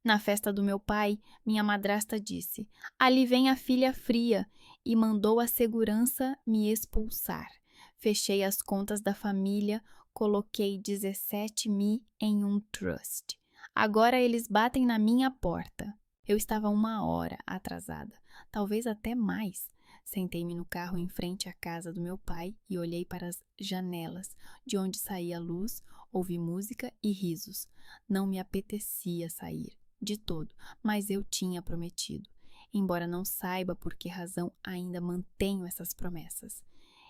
Na festa do meu pai, minha madrasta disse: "Ali vem a filha fria", e mandou a segurança me expulsar. Fechei as contas da família, coloquei 17 mil em um trust. Agora eles batem na minha porta. Eu estava 1 hora atrasada, talvez até mais. Sentei-me no carro em frente à casa do meu pai e olhei para as janelas, de onde saía luz, ouvi música e risos. Não me apetecia sair, de todo, mas eu tinha prometido. Embora não saiba por que razão ainda mantenho essas promessas.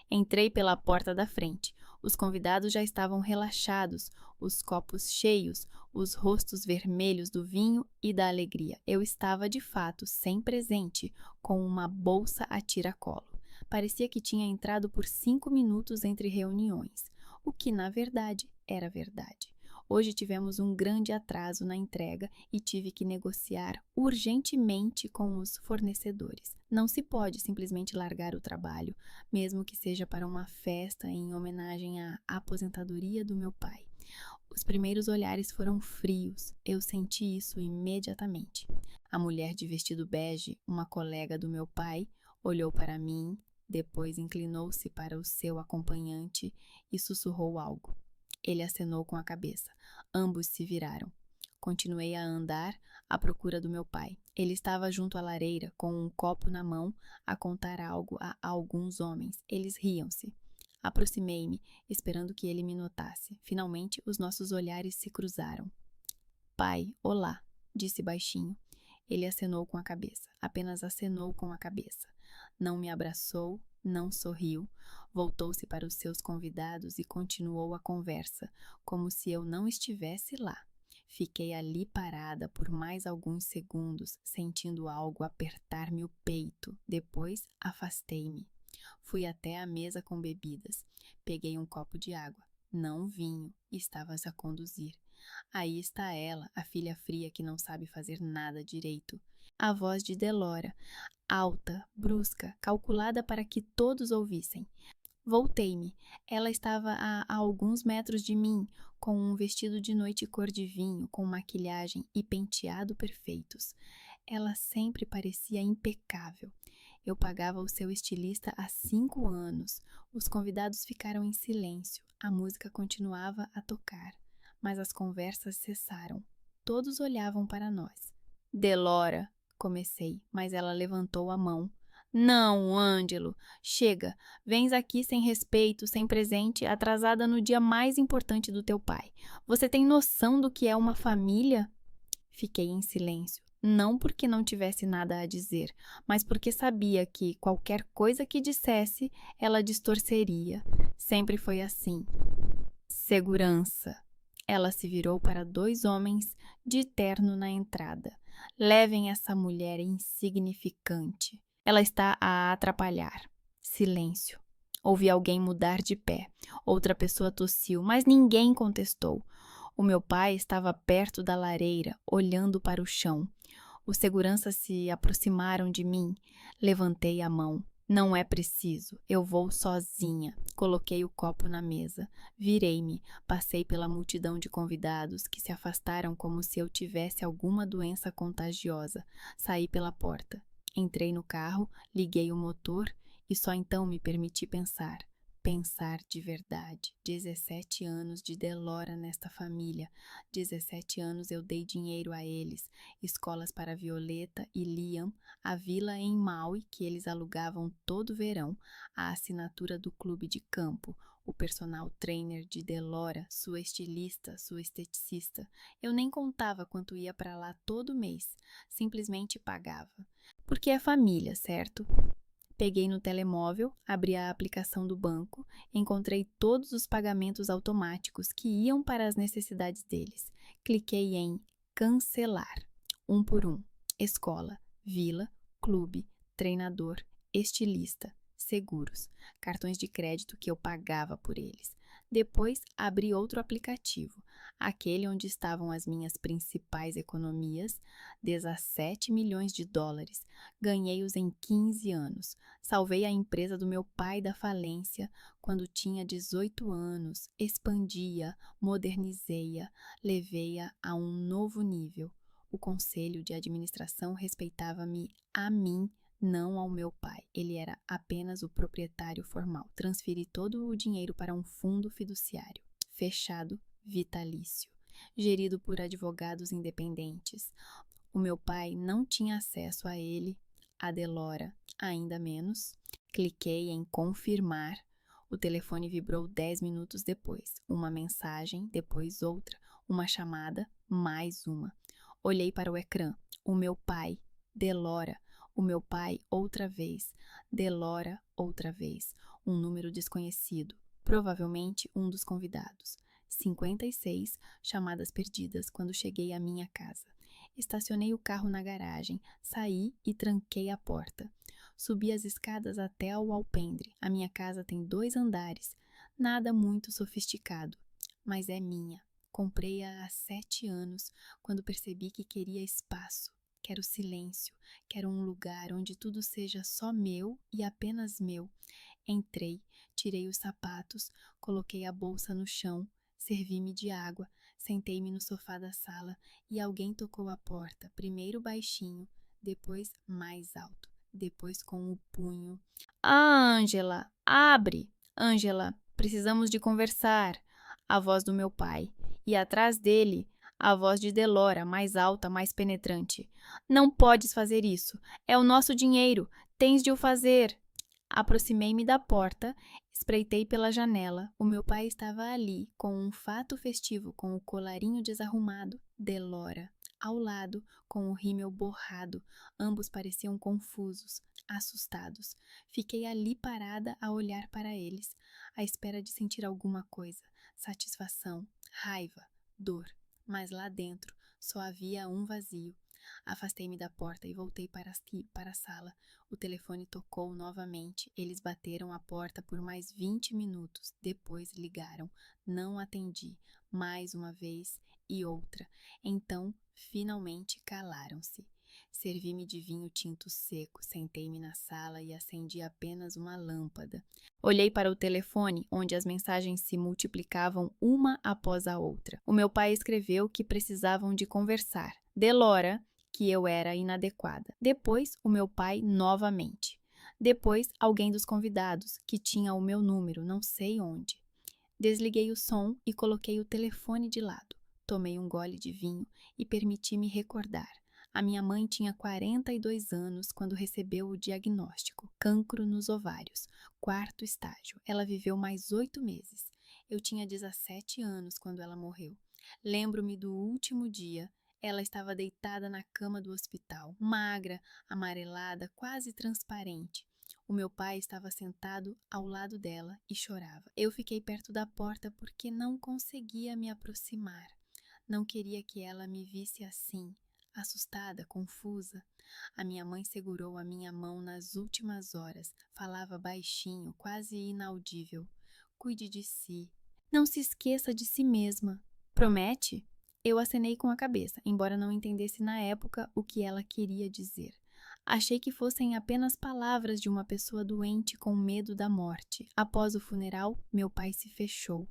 Entrei pela porta da frente. Os convidados já estavam relaxados, os copos cheios, os rostos vermelhos do vinho e da alegria. Eu estava, de fato, sem presente, com uma bolsa a tiracolo. Parecia que tinha entrado por 5 minutos entre reuniões, o que, na verdade, era verdade. Hoje tivemos um grande atraso na entrega e tive que negociar urgentemente com os fornecedores. Não se pode simplesmente largar o trabalho, mesmo que seja para uma festa em homenagem à aposentadoria do meu pai. Os primeiros olhares foram frios, eu senti isso imediatamente. A mulher de vestido bege, uma colega do meu pai, olhou para mim, depois inclinou-se para o seu acompanhante e sussurrou algo. Ele acenou com a cabeça. Ambos se viraram. Continuei a andar à procura do meu pai. Ele estava junto à lareira, com um copo na mão, a contar algo a alguns homens. Eles riam-se. Aproximei-me, esperando que ele me notasse. Finalmente, os nossos olhares se cruzaram. "Pai, olá", disse baixinho. Ele acenou com a cabeça. Apenas acenou com a cabeça. Não me abraçou, não sorriu. Voltou-se para os seus convidados e continuou a conversa, como se eu não estivesse lá. Fiquei ali parada por mais alguns segundos, sentindo algo apertar-me o peito. Depois, afastei-me. Fui até a mesa com bebidas. Peguei um copo de água. Não vinho. Estavas a conduzir. Aí está ela, a filha fria que não sabe fazer nada direito. A voz de Delora, alta, brusca, calculada para que todos ouvissem. Voltei-me. Ela estava a alguns metros de mim, com um vestido de noite cor de vinho, com maquilhagem e penteado perfeitos. Ela sempre parecia impecável. Eu pagava o seu estilista há 5 anos. Os convidados ficaram em silêncio. A música continuava a tocar, mas as conversas cessaram. Todos olhavam para nós. "Delora", comecei, mas ela levantou a mão. "Não, Ângelo, chega. Vens aqui sem respeito, sem presente, atrasada no dia mais importante do teu pai. Você tem noção do que é uma família?" Fiquei em silêncio, não porque não tivesse nada a dizer, mas porque sabia que qualquer coisa que dissesse, ela distorceria. Sempre foi assim. "Segurança." Ela se virou para 2 homens de terno na entrada. "Levem essa mulher insignificante. Ela está a atrapalhar." Silêncio. Ouvi alguém mudar de pé. Outra pessoa tossiu, mas ninguém contestou. O meu pai estava perto da lareira, olhando para o chão. Os seguranças se aproximaram de mim. Levantei a mão. "Não é preciso, eu vou sozinha." Coloquei o copo na mesa. Virei-me, passei pela multidão de convidados que se afastaram como se eu tivesse alguma doença contagiosa. Saí pela porta. Entrei no carro, liguei o motor e só então me permiti pensar. Pensar de verdade. 17 anos de Delora nesta família. 17 anos eu dei dinheiro a eles, escolas para Violeta e Liam, a vila em Maui que eles alugavam todo verão, a assinatura do clube de campo, o personal trainer de Delora, sua estilista, sua esteticista. Eu nem contava quanto ia para lá todo mês, simplesmente pagava. Porque é família, certo? Peguei no telemóvel, abri a aplicação do banco, encontrei todos os pagamentos automáticos que iam para as necessidades deles. Cliquei em cancelar, um por um. Escola, vila, clube, treinador, estilista, seguros, cartões de crédito que eu pagava por eles. Depois abri outro aplicativo, aquele onde estavam as minhas principais economias, 17 milhões de dólares. Ganhei-os em 15 anos. Salvei a empresa do meu pai da falência quando tinha 18 anos. Expandi-a, modernizei-a, levei-a a um novo nível. O conselho de administração respeitava-me a mim, não ao meu pai. Ele era apenas o proprietário formal. Transferi todo o dinheiro para um fundo fiduciário, fechado, vitalício, gerido por advogados independentes. O meu pai não tinha acesso a ele, a Delora, ainda menos. Cliquei em confirmar. O telefone vibrou 10 minutos depois. Uma mensagem, depois outra, uma chamada, mais uma. Olhei para o ecrã. O meu pai, Delora. O meu pai, outra vez. Delora, outra vez. Um número desconhecido. Provavelmente um dos convidados. 56 chamadas perdidas quando cheguei à minha casa. Estacionei o carro na garagem, saí e tranquei a porta. Subi as escadas até ao alpendre. A minha casa tem 2 andares. Nada muito sofisticado, mas é minha. Comprei-a há 7 anos, quando percebi que queria espaço. Quero silêncio, quero um lugar onde tudo seja só meu e apenas meu. Entrei, tirei os sapatos, coloquei a bolsa no chão, servi-me de água, sentei-me no sofá da sala e alguém tocou a porta, primeiro baixinho, depois mais alto, depois com o punho. Ângela, abre! Ângela, precisamos de conversar. A voz do meu pai. E atrás dele, a voz de Delora, mais alta, mais penetrante. Não podes fazer isso. É o nosso dinheiro. Tens de o fazer. Aproximei-me da porta, espreitei pela janela. O meu pai estava ali, com um fato festivo, com o colarinho desarrumado. Delora, ao lado, com o rímel borrado. Ambos pareciam confusos, assustados. Fiquei ali parada a olhar para eles, à espera de sentir alguma coisa. Satisfação, raiva, dor. Mas lá dentro só havia um vazio. Afastei-me da porta e voltei para a sala. O telefone tocou novamente. Eles bateram a porta por mais 20 minutos. Depois ligaram. Não atendi. Mais uma vez e outra. Então, finalmente calaram-se. Servi-me de vinho tinto seco, sentei-me na sala e acendi apenas uma lâmpada. Olhei para o telefone, onde as mensagens se multiplicavam uma após a outra. O meu pai escreveu que precisavam de conversar. Delora, que eu era inadequada. Depois, o meu pai novamente. Depois, alguém dos convidados, que tinha o meu número, não sei onde. Desliguei o som e coloquei o telefone de lado. Tomei um gole de vinho e permiti-me recordar. A minha mãe tinha 42 anos quando recebeu o diagnóstico, cancro nos ovários, 4º estágio. Ela viveu mais 8 meses. Eu tinha 17 anos quando ela morreu. Lembro-me do último dia. Ela estava deitada na cama do hospital, magra, amarelada, quase transparente. O meu pai estava sentado ao lado dela e chorava. Eu fiquei perto da porta porque não conseguia me aproximar. Não queria que ela me visse assim. Assustada, confusa, a minha mãe segurou a minha mão nas últimas horas. Falava baixinho, quase inaudível. Cuide de si. Não se esqueça de si mesma. Promete? Eu acenei com a cabeça, embora não entendesse na época o que ela queria dizer. Achei que fossem apenas palavras de uma pessoa doente com medo da morte. Após o funeral, meu pai se fechou.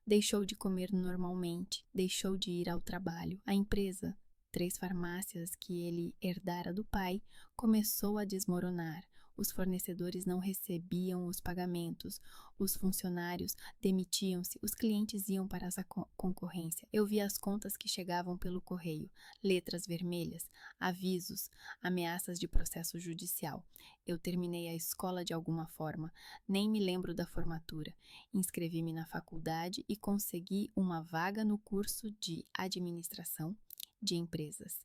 Deixou de comer normalmente, deixou de ir ao trabalho. A empresa, 3 farmácias que ele herdara do pai, começou a desmoronar. Os fornecedores não recebiam os pagamentos, os funcionários demitiam-se, os clientes iam para a concorrência. Eu via as contas que chegavam pelo correio, letras vermelhas, avisos, ameaças de processo judicial. Eu terminei a escola de alguma forma, nem me lembro da formatura. Inscrevi-me na faculdade e consegui uma vaga no curso de administração de empresas.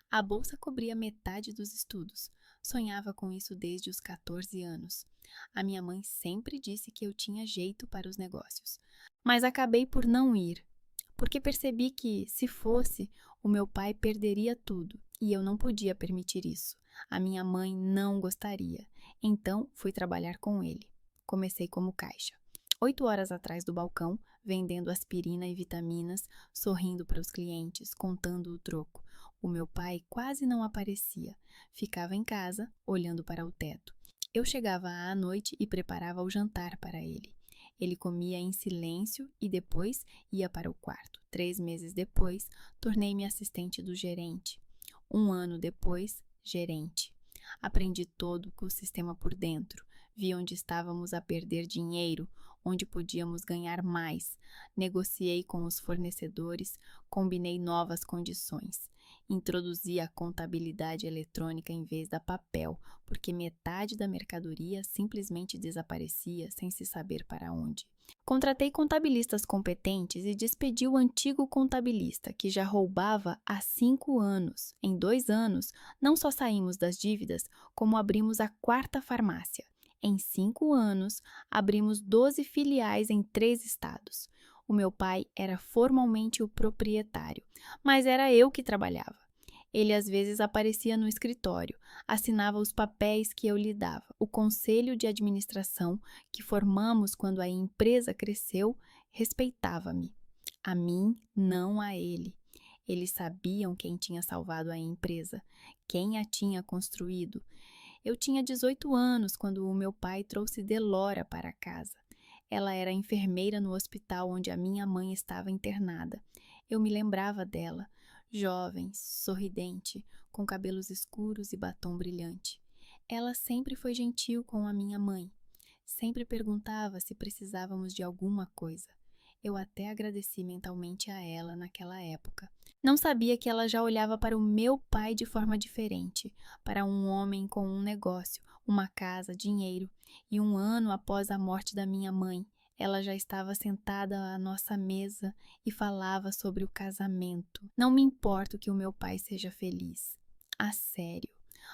A bolsa cobria metade dos estudos. Sonhava com isso desde os 14 anos. A minha mãe sempre disse que eu tinha jeito para os negócios, mas acabei por não ir, porque percebi que, se fosse, o meu pai perderia tudo e eu não podia permitir isso. A minha mãe não gostaria, então fui trabalhar com ele. Comecei como caixa. 8 horas atrás do balcão, vendendo aspirina e vitaminas, sorrindo para os clientes, contando o troco. O meu pai quase não aparecia. Ficava em casa, olhando para o teto. Eu chegava à noite e preparava o jantar para ele. Ele comia em silêncio e depois ia para o quarto. 3 meses depois, tornei-me assistente do gerente. Um ano depois, gerente. Aprendi todo o sistema por dentro. Vi onde estávamos a perder dinheiro, onde podíamos ganhar mais. Negociei com os fornecedores, combinei novas condições. Introduzi a contabilidade eletrônica em vez da papel, porque metade da mercadoria simplesmente desaparecia sem se saber para onde. Contratei contabilistas competentes e despedi o antigo contabilista, que já roubava há 5 anos. Em 2 anos, não só saímos das dívidas, como abrimos a 4ª farmácia. Em 5 anos, abrimos 12 filiais em 3 estados. O meu pai era formalmente o proprietário, mas era eu que trabalhava. Ele às vezes aparecia no escritório, assinava os papéis que eu lhe dava. O conselho de administração que formamos quando a empresa cresceu respeitava-me. A mim, não a ele. Eles sabiam quem tinha salvado a empresa, quem a tinha construído. Eu tinha 18 anos quando o meu pai trouxe Delora para casa. Ela era enfermeira no hospital onde a minha mãe estava internada. Eu me lembrava dela, jovem, sorridente, com cabelos escuros e batom brilhante. Ela sempre foi gentil com a minha mãe. Sempre perguntava se precisávamos de alguma coisa. Eu até agradeci mentalmente a ela naquela época. Não sabia que ela já olhava para o meu pai de forma diferente, para um homem com um negócio, uma casa, dinheiro. E 1 ano após a morte da minha mãe, ela já estava sentada à nossa mesa e falava sobre o casamento. Não me importo que o meu pai seja feliz. A sério.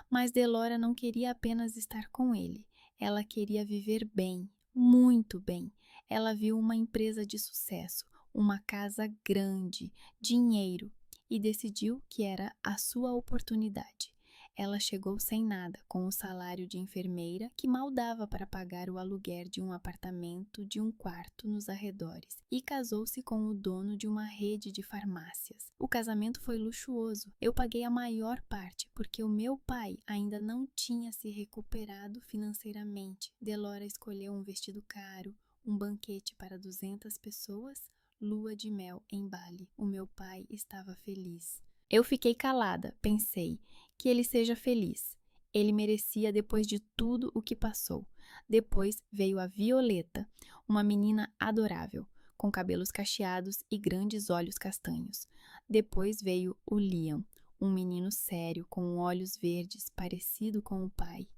Mas Delora não queria apenas estar com ele. Ela queria viver bem, muito bem. Ela viu uma empresa de sucesso, uma casa grande, dinheiro, e decidiu que era a sua oportunidade. Ela chegou sem nada, com o salário de enfermeira que mal dava para pagar o aluguer de um apartamento de 1 quarto nos arredores, e casou-se com o dono de uma rede de farmácias. O casamento foi luxuoso. Eu paguei a maior parte, porque o meu pai ainda não tinha se recuperado financeiramente. Delora escolheu um vestido caro, um banquete para 200 pessoas, lua de mel em Bali. O meu pai estava feliz. Eu fiquei calada, pensei, que ele seja feliz. Ele merecia depois de tudo o que passou. Depois veio a Violeta, uma menina adorável, com cabelos cacheados e grandes olhos castanhos. Depois veio o Liam, um menino sério, com olhos verdes, parecido com o pai.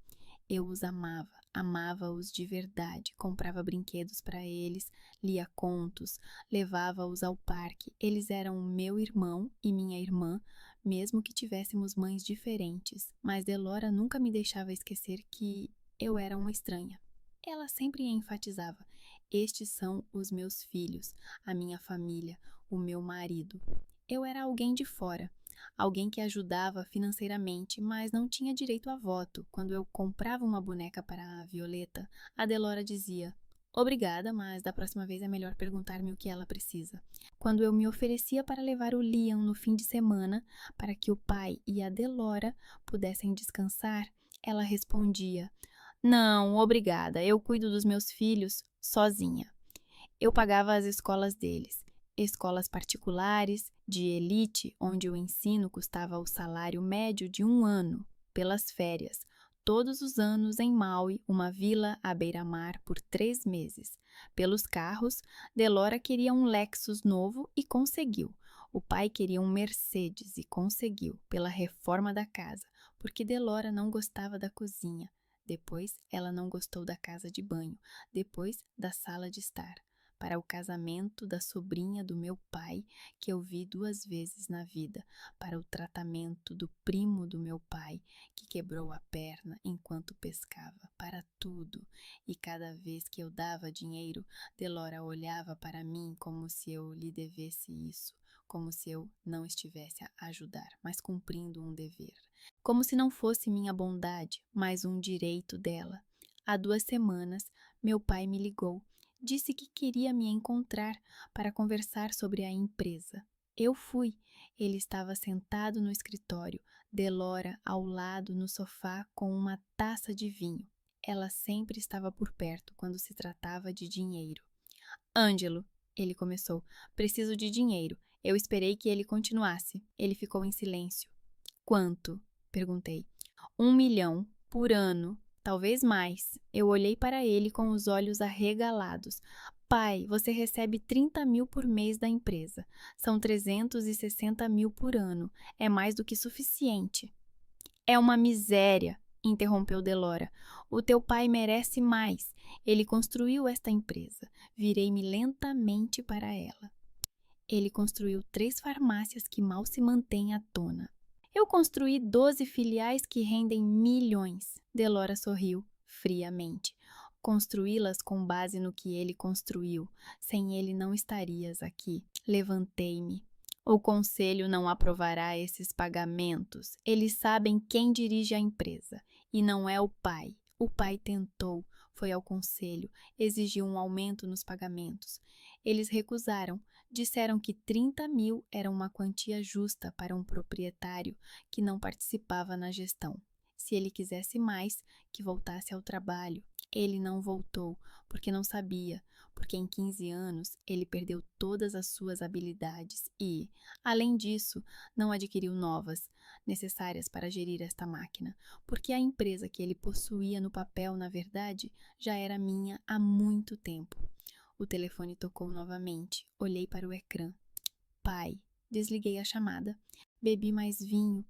Eu os amava, amava-os de verdade, comprava brinquedos para eles, lia contos, levava-os ao parque. Eles eram meu irmão e minha irmã, mesmo que tivéssemos mães diferentes, mas Delora nunca me deixava esquecer que eu era uma estranha. Ela sempre enfatizava: estes são os meus filhos, a minha família, o meu marido. Eu era alguém de fora. Alguém que ajudava financeiramente, mas não tinha direito a voto. Quando eu comprava uma boneca para a Violeta, a Delora dizia: obrigada, mas da próxima vez é melhor perguntar-me o que ela precisa. Quando eu me oferecia para levar o Liam no fim de semana, para que o pai e a Delora pudessem descansar, ela respondia: não, obrigada, eu cuido dos meus filhos sozinha. Eu pagava as escolas deles. Escolas particulares, de elite, onde o ensino custava o salário médio de 1 ano, pelas férias, todos os anos em Maui, uma vila à beira-mar, por 3 meses. Pelos carros, Delora queria um Lexus novo e conseguiu. O pai queria um Mercedes e conseguiu, pela reforma da casa, porque Delora não gostava da cozinha. Depois, ela não gostou da casa de banho, depois da sala de estar. Para o casamento da sobrinha do meu pai, que eu vi 2 vezes na vida, para o tratamento do primo do meu pai, que quebrou a perna enquanto pescava, para tudo. E cada vez que eu dava dinheiro, Delora olhava para mim como se eu lhe devesse isso, como se eu não estivesse a ajudar, mas cumprindo um dever. Como se não fosse minha bondade, mas um direito dela. Há 2 semanas, meu pai me ligou. Disse que queria me encontrar para conversar sobre a empresa. Eu fui. Ele estava sentado no escritório, Delora ao lado no sofá com uma taça de vinho. Ela sempre estava por perto quando se tratava de dinheiro. Ângelo, ele começou, preciso de dinheiro. Eu esperei que ele continuasse. Ele ficou em silêncio. Quanto? Perguntei. 1 milhão por ano, talvez mais. Eu olhei para ele com os olhos arregalados. Pai, você recebe 30 mil por mês da empresa. São 360 mil por ano. É mais do que suficiente. É uma miséria, interrompeu Delora. O teu pai merece mais. Ele construiu esta empresa. Virei-me lentamente para ela. Ele construiu 3 farmácias que mal se mantêm à tona. Eu construí 12 filiais que rendem milhões. Delora sorriu friamente. Construí-las com base no que ele construiu. Sem ele não estarias aqui. Levantei-me. O conselho não aprovará esses pagamentos. Eles sabem quem dirige a empresa. E não é o pai. O pai tentou, foi ao conselho, exigiu um aumento nos pagamentos. Eles recusaram. Disseram que 30 mil era uma quantia justa para um proprietário que não participava na gestão. Se ele quisesse mais, que voltasse ao trabalho. Ele não voltou, porque não sabia, porque em 15 anos ele perdeu todas as suas habilidades e, além disso, não adquiriu novas, necessárias para gerir esta máquina, porque a empresa que ele possuía no papel, na verdade, já era minha há muito tempo. O telefone tocou novamente. Olhei para o ecrã. Pai, desliguei a chamada. Bebi mais vinho.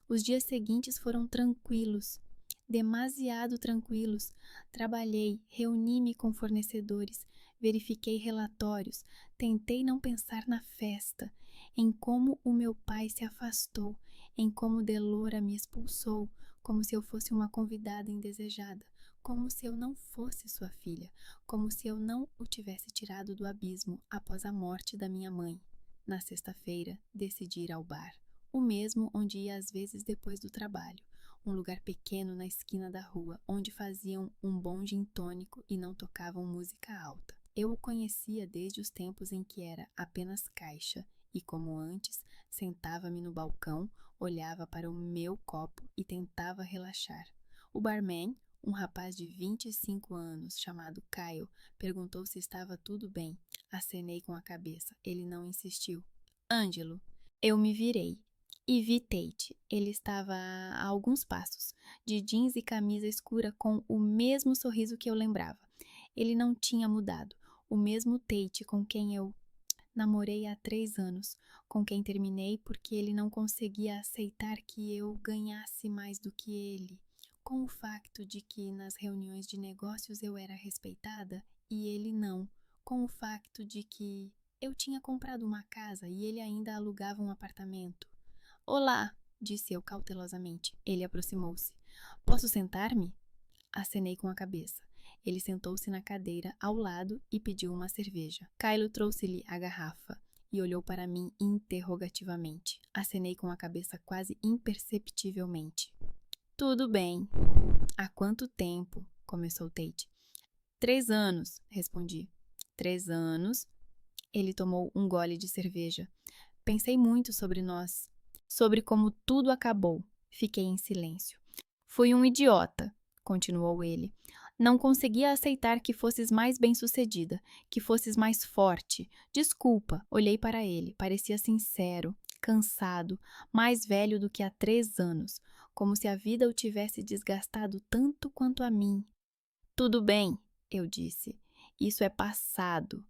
Os dias seguintes foram tranquilos. Demasiado tranquilos. Trabalhei, reuni-me com fornecedores, verifiquei relatórios, tentei não pensar na festa, em como o meu pai se afastou, em como Delora me expulsou, como se eu fosse uma convidada indesejada, como se eu não fosse sua filha, como se eu não o tivesse tirado do abismo após a morte da minha mãe. Na sexta-feira, decidi ir ao bar, o mesmo onde ia às vezes depois do trabalho, um lugar pequeno na esquina da rua, onde faziam um bom gin tônico e não tocavam música alta. Eu o conhecia desde os tempos em que era apenas caixa e, como antes, sentava-me no balcão, olhava para o meu copo e tentava relaxar. O barman, um rapaz de 25 anos, chamado Kyle, perguntou se estava tudo bem. Acenei com a cabeça. Ele não insistiu. Ângelo. Eu me virei e vi Tate. Ele estava a alguns passos, de jeans e camisa escura com o mesmo sorriso que eu lembrava. Ele não tinha mudado. O mesmo Tate com quem eu namorei há 3 anos, com quem terminei porque ele não conseguia aceitar que eu ganhasse mais do que ele. Com o facto de que nas reuniões de negócios eu era respeitada e ele não, com o facto de que eu tinha comprado uma casa e ele ainda alugava um apartamento. Olá, disse eu cautelosamente. Ele aproximou-se. Posso sentar-me? Acenei com a cabeça. Ele sentou-se na cadeira ao lado e pediu uma cerveja. Kylo trouxe-lhe a garrafa e olhou para mim interrogativamente. Acenei com a cabeça quase imperceptivelmente. Tudo bem. Há quanto tempo? Começou Tate. 3 anos, respondi. 3 anos? Ele tomou um gole de cerveja. Pensei muito sobre nós, sobre como tudo acabou. Fiquei em silêncio. Fui um idiota, continuou ele. Não conseguia aceitar que fosses mais bem-sucedida, que fosses mais forte. Desculpa, olhei para ele. Parecia sincero, cansado, mais velho do que há 3 anos, como se a vida o tivesse desgastado tanto quanto a mim. Tudo bem, eu disse. Isso é passado.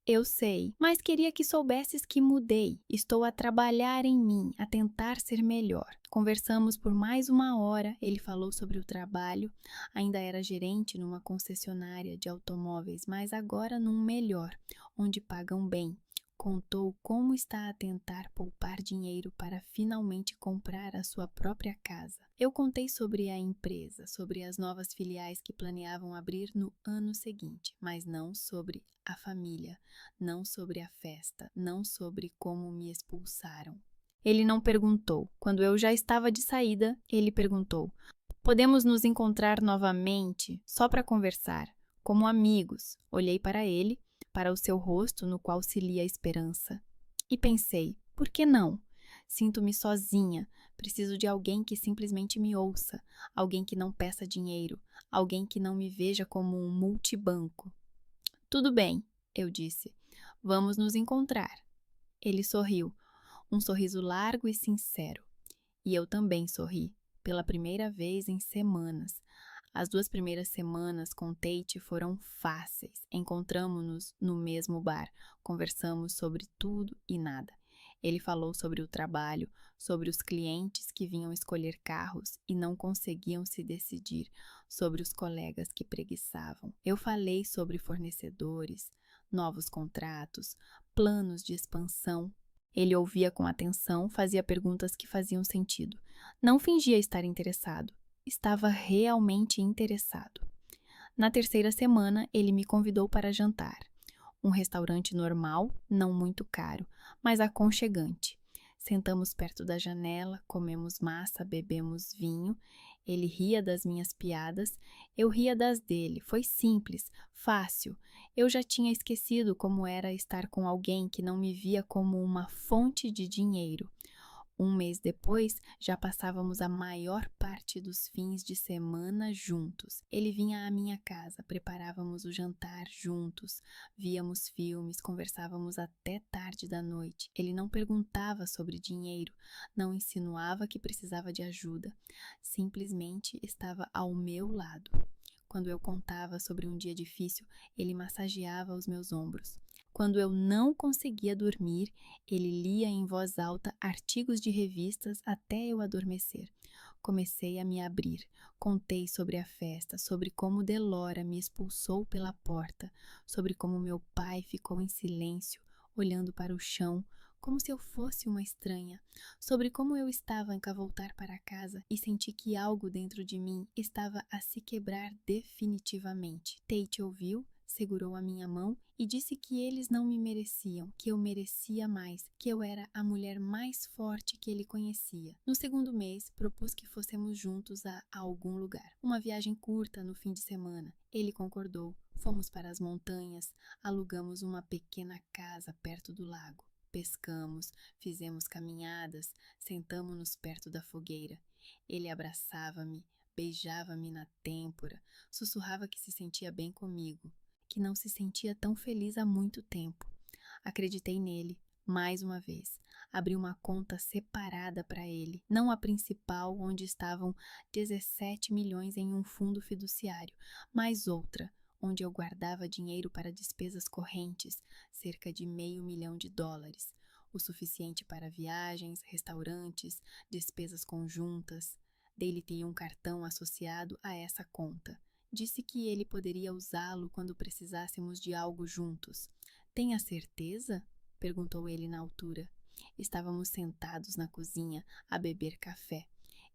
Eu sei, mas queria que soubesses que mudei. Estou a trabalhar em mim, a tentar ser melhor. Conversamos por mais 1 hora, ele falou sobre o trabalho. Ainda era gerente numa concessionária de automóveis, mas agora num melhor, onde pagam bem. Contou como está a tentar poupar dinheiro para finalmente comprar a sua própria casa. Eu contei sobre a empresa, sobre as novas filiais que planeavam abrir no ano seguinte, mas não sobre a família, não sobre a festa, não sobre como me expulsaram. Ele não perguntou. Quando eu já estava de saída, ele perguntou: podemos nos encontrar novamente, só para conversar, como amigos? Olhei para ele, para o seu rosto no qual se lia a esperança. E pensei, por que não? Sinto-me sozinha, preciso de alguém que simplesmente me ouça, alguém que não peça dinheiro, alguém que não me veja como um multibanco. Tudo bem, eu disse. Vamos nos encontrar. Ele sorriu, um sorriso largo e sincero. E eu também sorri, pela primeira vez em semanas. As 2 primeiras semanas com Tate foram fáceis. Encontramo-nos no mesmo bar, conversamos sobre tudo e nada. Ele falou sobre o trabalho, sobre os clientes que vinham escolher carros e não conseguiam se decidir, sobre os colegas que preguiçavam. Eu falei sobre fornecedores, novos contratos, planos de expansão. Ele ouvia com atenção, fazia perguntas que faziam sentido. Não fingia estar interessado. Estava realmente interessado. Na terceira semana, ele me convidou para jantar. Um restaurante normal, não muito caro, mas aconchegante. Sentamos perto da janela, comemos massa, bebemos vinho. Ele ria das minhas piadas, eu ria das dele. Foi simples, fácil. Eu já tinha esquecido como era estar com alguém que não me via como uma fonte de dinheiro. Um mês depois, já passávamos a maior parte dos fins de semana juntos. Ele vinha à minha casa, preparávamos o jantar juntos, víamos filmes, conversávamos até tarde da noite. Ele não perguntava sobre dinheiro, não insinuava que precisava de ajuda, simplesmente estava ao meu lado. Quando eu contava sobre um dia difícil, ele massageava os meus ombros. Quando eu não conseguia dormir, ele lia em voz alta artigos de revistas até eu adormecer. Comecei a me abrir. Contei sobre a festa, sobre como Delora me expulsou pela porta, sobre como meu pai ficou em silêncio, olhando para o chão, como se eu fosse uma estranha, sobre como eu estava a voltar para casa e senti que algo dentro de mim estava a se quebrar definitivamente. Tate ouviu, segurou a minha mão e disse que eles não me mereciam, que eu merecia mais, que eu era a mulher mais forte que ele conhecia. No segundo mês, propus que fôssemos juntos a algum lugar. Uma viagem curta no fim de semana. Ele concordou. Fomos para as montanhas, alugamos uma pequena casa perto do lago. Pescamos, fizemos caminhadas, sentamo-nos perto da fogueira. Ele abraçava-me, beijava-me na têmpora, sussurrava que se sentia bem comigo, que não se sentia tão feliz há muito tempo. Acreditei nele, mais uma vez. Abri uma conta separada para ele, não a principal, onde estavam 17 milhões em um fundo fiduciário, mas outra, onde eu guardava dinheiro para despesas correntes, cerca de $500.000, o suficiente para viagens, restaurantes, despesas conjuntas. Dei-lhe um cartão associado a essa conta. Disse que ele poderia usá-lo quando precisássemos de algo juntos. Tem a certeza? Perguntou ele na altura. Estávamos sentados na cozinha a beber café.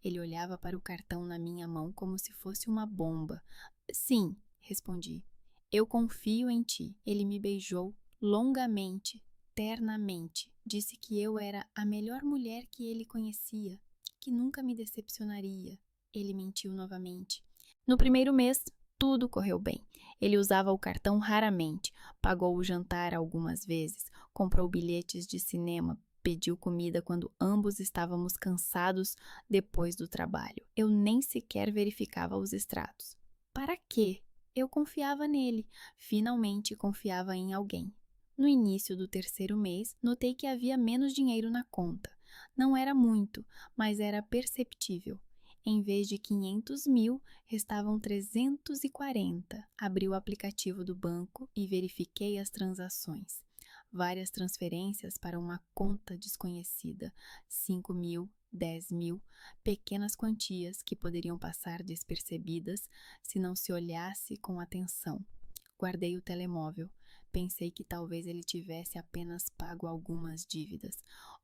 Ele olhava para o cartão na minha mão como se fosse uma bomba. Sim, respondi. Eu confio em ti. Ele me beijou longamente, ternamente. Disse que eu era a melhor mulher que ele conhecia, que nunca me decepcionaria. Ele mentiu novamente. No primeiro mês, tudo correu bem. Ele usava o cartão raramente, pagou o jantar algumas vezes, comprou bilhetes de cinema, pediu comida quando ambos estávamos cansados depois do trabalho. Eu nem sequer verificava os extratos. Para quê? Eu confiava nele. Finalmente confiava em alguém. No início do terceiro mês, notei que havia menos dinheiro na conta. Não era muito, mas era perceptível. Em vez de 500 mil, restavam 340. Abri o aplicativo do banco e verifiquei as transações. Várias transferências para uma conta desconhecida, 5 mil, 10 mil, pequenas quantias que poderiam passar despercebidas se não se olhasse com atenção. Guardei o telemóvel. Pensei que talvez ele tivesse apenas pago algumas dívidas,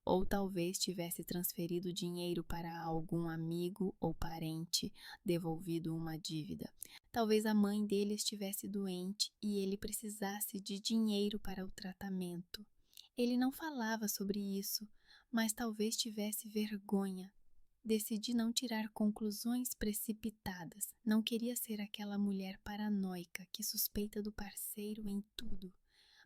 ou talvez tivesse transferido dinheiro para algum amigo ou parente, devolvido uma dívida. Talvez a mãe dele estivesse doente e ele precisasse de dinheiro para o tratamento. Ele não falava sobre isso, mas talvez tivesse vergonha. Decidi não tirar conclusões precipitadas. Não queria ser aquela mulher paranoica que suspeita do parceiro em tudo.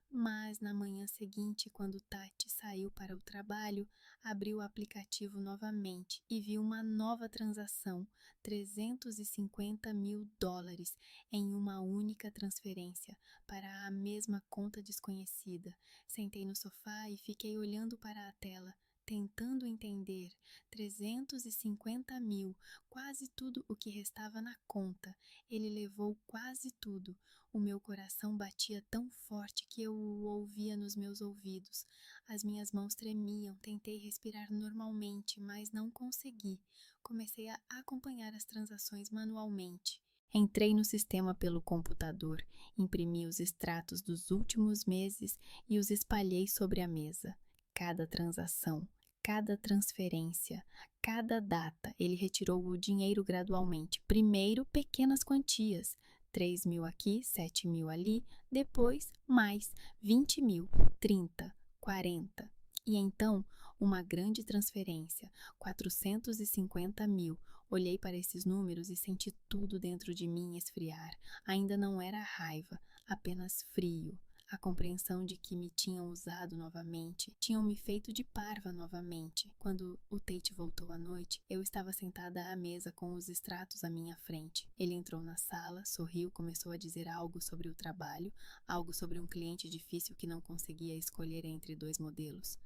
Mas na manhã seguinte, quando Tati saiu para o trabalho, abri o aplicativo novamente e vi uma nova transação, $350.000 em uma única transferência para a mesma conta desconhecida. Sentei no sofá e fiquei olhando para a tela. tentando entender. 350 mil, quase tudo o que restava na conta. Ele levou quase tudo. O meu coração batia tão forte que eu o ouvia nos meus ouvidos. As minhas mãos tremiam. Tentei respirar normalmente, mas não consegui. Comecei a acompanhar as transações manualmente. Entrei no sistema pelo computador, imprimi os extratos dos últimos meses e os espalhei sobre a mesa. Cada transação, cada transferência, cada data, ele retirou o dinheiro gradualmente. Primeiro, pequenas quantias, 3 mil aqui, 7 mil ali, depois mais 20 mil, 30, 40. E então, uma grande transferência, 450 mil. Olhei para esses números e senti tudo dentro de mim esfriar. Ainda não era raiva, apenas frio. A compreensão de que me tinham usado novamente, tinham me feito de parva novamente. Quando o Tate voltou à noite, eu estava sentada à mesa com os extratos à minha frente. Ele entrou na sala, sorriu, começou a dizer algo sobre o trabalho, algo sobre um cliente difícil que não conseguia escolher entre 2 modelos.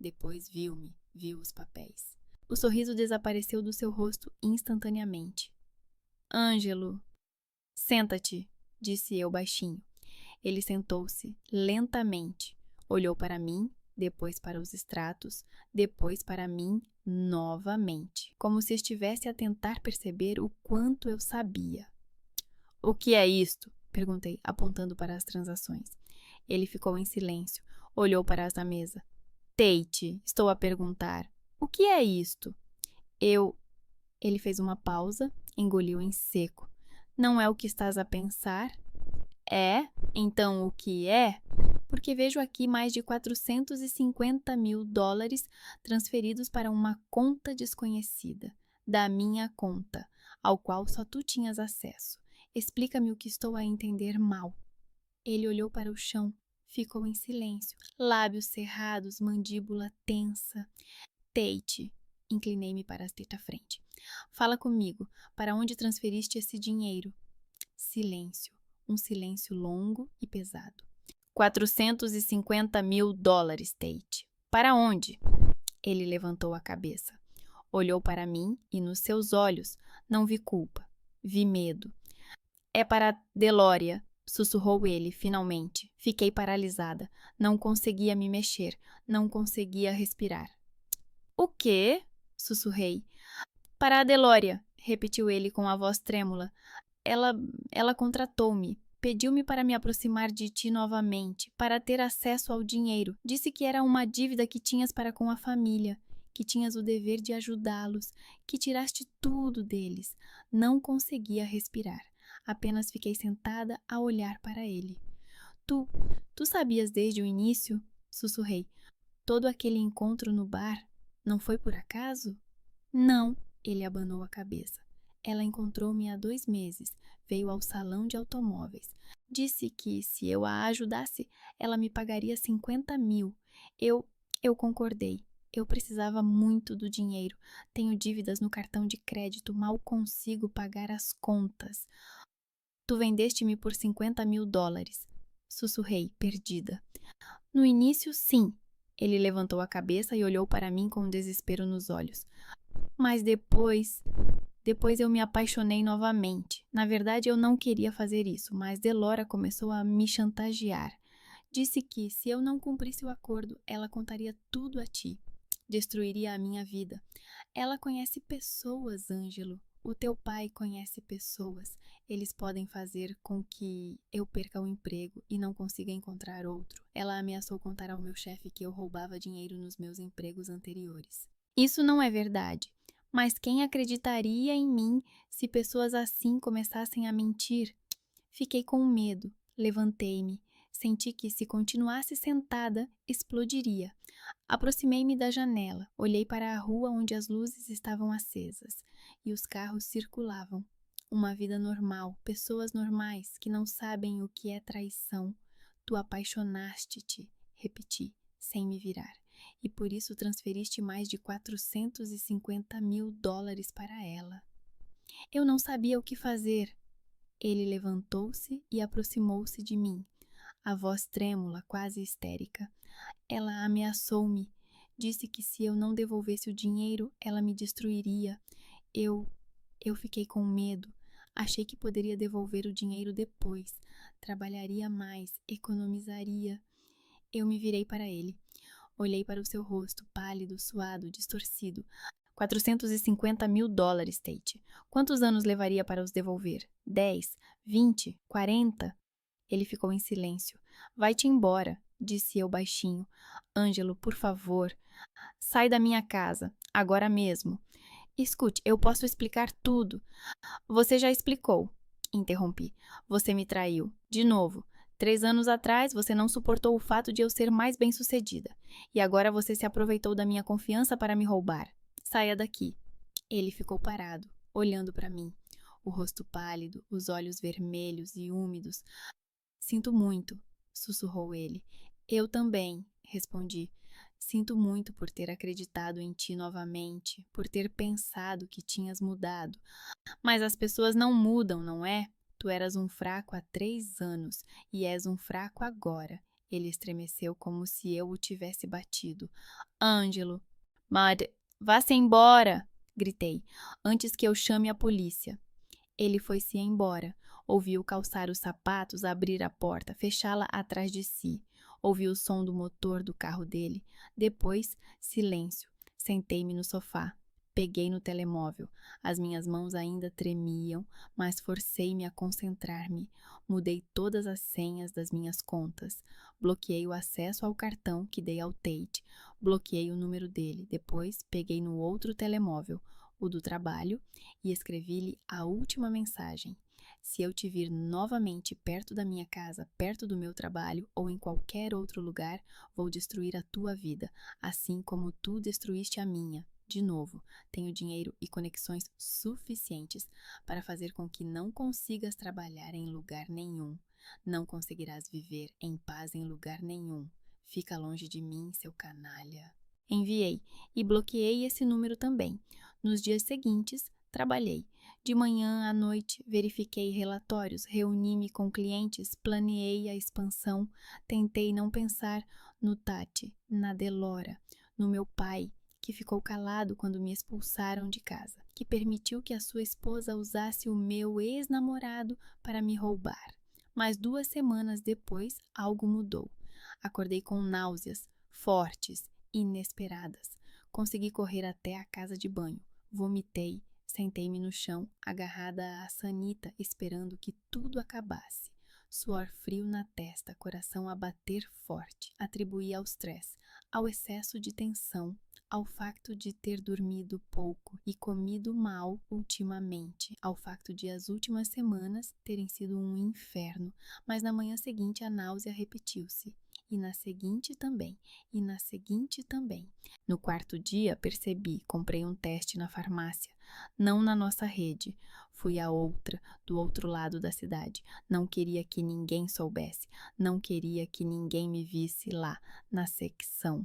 Depois viu-me, viu os papéis. O sorriso desapareceu do seu rosto instantaneamente. Ângelo, senta-te, disse eu baixinho. Ele sentou-se lentamente, olhou para mim, depois para os extratos, depois para mim novamente, como se estivesse a tentar perceber o quanto eu sabia. O que é isto? Perguntei, apontando para as transações. Ele ficou em silêncio, olhou para as da mesa. Tate, estou a perguntar. O que é isto? Ele fez uma pausa, engoliu em seco. Não é o que estás a pensar? É? Então o que é? Porque vejo aqui mais de 450 mil dólares transferidos para uma conta desconhecida, da minha conta, ao qual só tu tinhas acesso. Explica-me o que estou a entender mal. Ele olhou para o chão, ficou em silêncio, lábios cerrados, mandíbula tensa. Tate, inclinei-me para a teta frente. Fala comigo, para onde transferiste esse dinheiro? Silêncio, um silêncio longo e pesado. 450 mil dólares, Tate. Para onde? Ele levantou a cabeça. Olhou para mim e nos seus olhos não vi culpa, vi medo. É para Delória, sussurrou ele, finalmente. Fiquei paralisada, não conseguia me mexer, não conseguia respirar. O quê? Sussurrei. Para a Delória, repetiu ele com a voz trêmula. Ela contratou-me. Pediu-me para me aproximar de ti novamente, para ter acesso ao dinheiro. Disse que era uma dívida que tinhas para com a família, que tinhas o dever de ajudá-los, que tiraste tudo deles. Não conseguia respirar. Apenas fiquei sentada a olhar para ele. Tu sabias desde o início? Sussurrei. Todo aquele encontro no bar não foi por acaso? Não, ele abanou a cabeça. Ela encontrou-me há 2 meses, veio ao salão de automóveis. Disse que, se eu a ajudasse, ela me pagaria 50 mil. Eu concordei. Eu precisava muito do dinheiro. Tenho dívidas no cartão de crédito, mal consigo pagar as contas. Tu vendeste-me por 50 mil dólares. Sussurrei, perdida. No início, sim. Ele levantou a cabeça e olhou para mim com desespero nos olhos. Mas depois eu me apaixonei novamente. Na verdade, eu não queria fazer isso, mas Delora começou a me chantagear. Disse que, se eu não cumprisse o acordo, ela contaria tudo a ti. Destruiria a minha vida. Ela conhece pessoas, Ângelo. O teu pai conhece pessoas. Eles podem fazer com que eu perca o emprego e não consiga encontrar outro. Ela ameaçou contar ao meu chefe que eu roubava dinheiro nos meus empregos anteriores. Isso não é verdade. Mas quem acreditaria em mim se pessoas assim começassem a mentir? Fiquei com medo. Levantei-me. Senti que, se continuasse sentada, explodiria. Aproximei-me da janela. Olhei para a rua onde as luzes estavam acesas e os carros circulavam. Uma vida normal, pessoas normais que não sabem o que é traição. Tu apaixonaste-te, repeti, sem me virar. E por isso transferiste mais de 450 mil dólares para ela. Eu não sabia o que fazer. Ele levantou-se e aproximou-se de mim, a voz trêmula, quase histérica. Ela ameaçou-me. Disse que se eu não devolvesse o dinheiro, ela me destruiria. Eu fiquei com medo. Achei que poderia devolver o dinheiro depois. Trabalharia mais, economizaria. Eu me virei para ele. Olhei para o seu rosto, pálido, suado, distorcido. $450.000, Tate. Quantos anos levaria para os devolver? 10? 20? 40? Ele ficou em silêncio. Vai-te embora, disse eu baixinho. Ângelo, por favor. Sai da minha casa, agora mesmo. Escute, eu posso explicar tudo. Você já explicou, interrompi. Você me traiu. De novo. 3 anos atrás, você não suportou o fato de eu ser mais bem-sucedida. E agora você se aproveitou da minha confiança para me roubar. Saia daqui. Ele ficou parado, olhando para mim. O rosto pálido, os olhos vermelhos e úmidos. Sinto muito, sussurrou ele. Eu também, respondi. Sinto muito por ter acreditado em ti novamente, por ter pensado que tinhas mudado. Mas as pessoas não mudam, não é? Tu eras um fraco há 3 anos e és um fraco agora. Ele estremeceu como se eu o tivesse batido. Ângelo, vá-se embora, gritei, antes que eu chame a polícia. Ele foi-se embora. Ouvi-o calçar os sapatos, abrir a porta, fechá-la atrás de si. Ouvi o som do motor do carro dele. Depois, silêncio. Sentei-me no sofá. Peguei no telemóvel. As minhas mãos ainda tremiam, mas forcei-me a concentrar-me. Mudei todas as senhas das minhas contas. Bloqueei o acesso ao cartão que dei ao Tate. Bloqueei o número dele. Depois, peguei no outro telemóvel, o do trabalho, e escrevi-lhe a última mensagem. Se eu te vir novamente perto da minha casa, perto do meu trabalho ou em qualquer outro lugar, vou destruir a tua vida, assim como tu destruíste a minha. De novo, tenho dinheiro e conexões suficientes para fazer com que não consigas trabalhar em lugar nenhum. Não conseguirás viver em paz em lugar nenhum. Fica longe de mim, seu canalha. Enviei e bloqueei esse número também. Nos dias seguintes, trabalhei. De manhã à noite, verifiquei relatórios, reuni-me com clientes, planeei a expansão, tentei não pensar no Tati, na Delora, no meu pai, que ficou calado quando me expulsaram de casa, que permitiu que a sua esposa usasse o meu ex-namorado para me roubar. Mas 2 semanas depois, algo mudou. Acordei com náuseas, fortes, inesperadas. Consegui correr até a casa de banho. Vomitei, sentei-me no chão, agarrada à sanita, esperando que tudo acabasse. Suor frio na testa, coração a bater forte. Atribuí ao stress, ao excesso de tensão, ao facto de ter dormido pouco e comido mal ultimamente, ao facto de as últimas semanas terem sido um inferno, mas na manhã seguinte a náusea repetiu-se. E na seguinte também, e na seguinte também. No 4º dia, percebi, comprei um teste na farmácia, não na nossa rede. Fui a outra, do outro lado da cidade. Não queria que ninguém soubesse, não queria que ninguém me visse lá, na secção.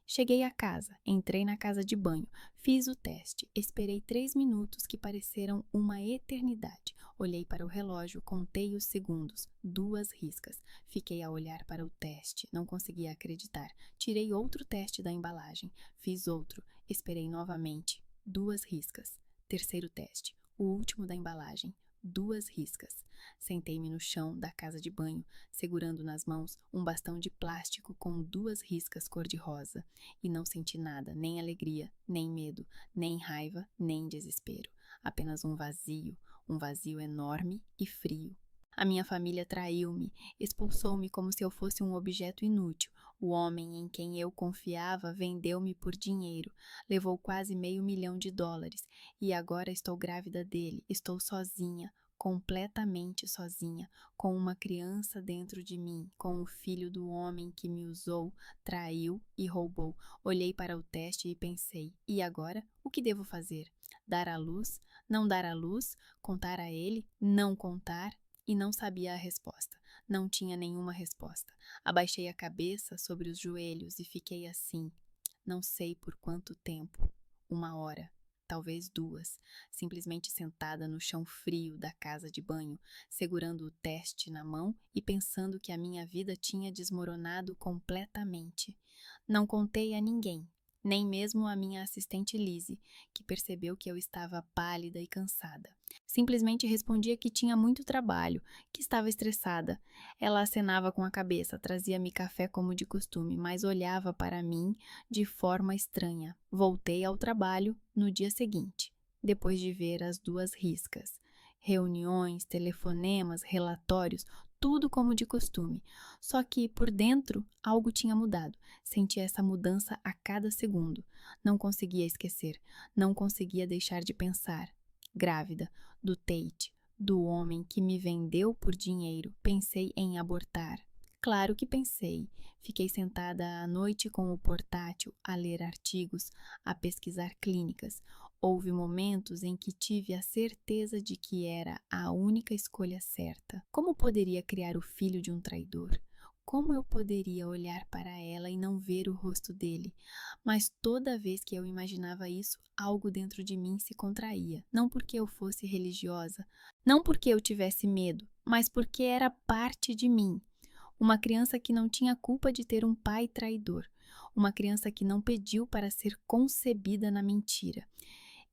Cheguei a casa, entrei na casa de banho, fiz o teste, esperei 3 minutos que pareceram uma eternidade. Olhei para o relógio, contei os segundos, 2 riscas. Fiquei a olhar para o teste, não conseguia acreditar. Tirei outro teste da embalagem, fiz outro, esperei novamente, 2 riscas. Terceiro teste, o último da embalagem, 2 riscas. Sentei-me no chão da casa de banho, segurando nas mãos um bastão de plástico com 2 riscas cor-de-rosa, e não senti nada, nem alegria, nem medo, nem raiva, nem desespero. Apenas um vazio enorme e frio. A minha família traiu-me, expulsou-me como se eu fosse um objeto inútil. O homem em quem eu confiava vendeu-me por dinheiro, levou quase $500 mil, e agora estou grávida dele, estou sozinha, completamente sozinha, com uma criança dentro de mim, com o filho do homem que me usou, traiu e roubou. Olhei para o teste e pensei, e agora? O que devo fazer? Dar à luz? Não dar à luz? Contar a ele? Não contar? E não sabia a resposta. Não tinha nenhuma resposta. Abaixei a cabeça sobre os joelhos e fiquei assim, não sei por quanto tempo, 1 hora, talvez 2, simplesmente sentada no chão frio da casa de banho, segurando o teste na mão e pensando que a minha vida tinha desmoronado completamente. Não contei a ninguém. Nem mesmo a minha assistente Lizzie, que percebeu que eu estava pálida e cansada. Simplesmente respondia que tinha muito trabalho, que estava estressada. Ela acenava com a cabeça, trazia-me café como de costume, mas olhava para mim de forma estranha. Voltei ao trabalho no dia seguinte, depois de ver as 2 riscas. Reuniões, telefonemas, relatórios, tudo como de costume. Só que por dentro algo tinha mudado. Sentia essa mudança a cada segundo. Não conseguia esquecer, não conseguia deixar de pensar. Grávida, do Tate, do homem que me vendeu por dinheiro, pensei em abortar. Claro que pensei. Fiquei sentada à noite com o portátil a ler artigos, a pesquisar clínicas. Houve momentos em que tive a certeza de que era a única escolha certa. Como poderia criar o filho de um traidor? Como eu poderia olhar para ela e não ver o rosto dele? Mas toda vez que eu imaginava isso, algo dentro de mim se contraía. Não porque eu fosse religiosa, não porque eu tivesse medo, mas porque era parte de mim. Uma criança que não tinha culpa de ter um pai traidor. Uma criança que não pediu para ser concebida na mentira.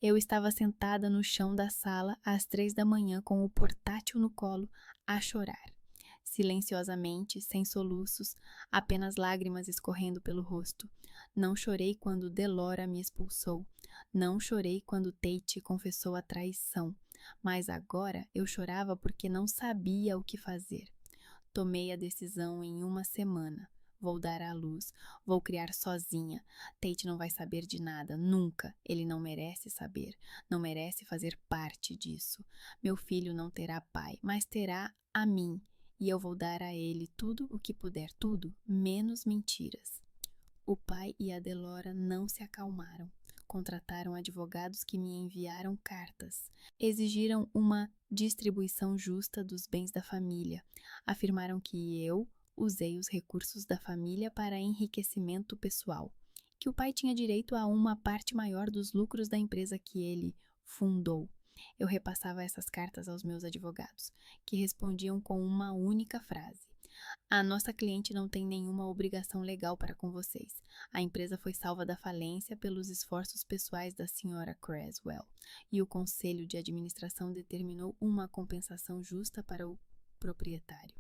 Eu estava sentada no chão da sala às 3 da manhã com o portátil no colo, a chorar. Silenciosamente, sem soluços, apenas lágrimas escorrendo pelo rosto. Não chorei quando Delora me expulsou. Não chorei quando Tate confessou a traição. Mas agora eu chorava porque não sabia o que fazer. Tomei a decisão em 1 semana. Vou dar à luz, vou criar sozinha. Tate não vai saber de nada, nunca. Ele não merece saber, não merece fazer parte disso. Meu filho não terá pai, mas terá a mim. E eu vou dar a ele tudo o que puder, tudo, menos mentiras. O pai e a Delora não se acalmaram. Contrataram advogados que me enviaram cartas. Exigiram uma distribuição justa dos bens da família. Afirmaram que eu usei os recursos da família para enriquecimento pessoal, que o pai tinha direito a uma parte maior dos lucros da empresa que ele fundou. Eu repassava essas cartas aos meus advogados, que respondiam com uma única frase: a nossa cliente não tem nenhuma obrigação legal para com vocês. A empresa foi salva da falência pelos esforços pessoais da senhora Creswell, e o conselho de administração determinou uma compensação justa para o proprietário.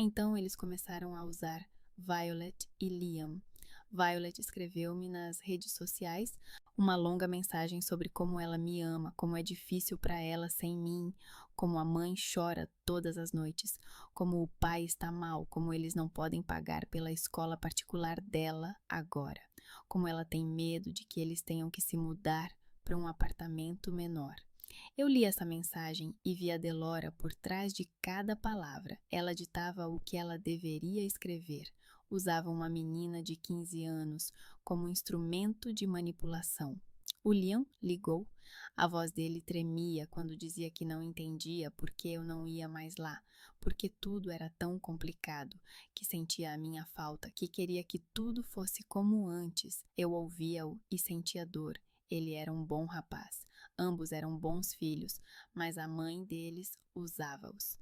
Então eles começaram a usar Violet e Liam. Violet escreveu-me nas redes sociais uma longa mensagem sobre como ela me ama, como é difícil para ela sem mim, como a mãe chora todas as noites, como o pai está mal, como eles não podem pagar pela escola particular dela agora, como ela tem medo de que eles tenham que se mudar para um apartamento menor. Eu li essa mensagem e vi a Delora por trás de cada palavra. Ela ditava o que ela deveria escrever. Usava uma menina de 15 anos como instrumento de manipulação. O Liam ligou. A voz dele tremia quando dizia que não entendia por que eu não ia mais lá, porque tudo era tão complicado, que sentia a minha falta, que queria que tudo fosse como antes. Eu ouvia-o e sentia dor. Ele era um bom rapaz. Ambos eram bons filhos, mas a mãe deles usava-os.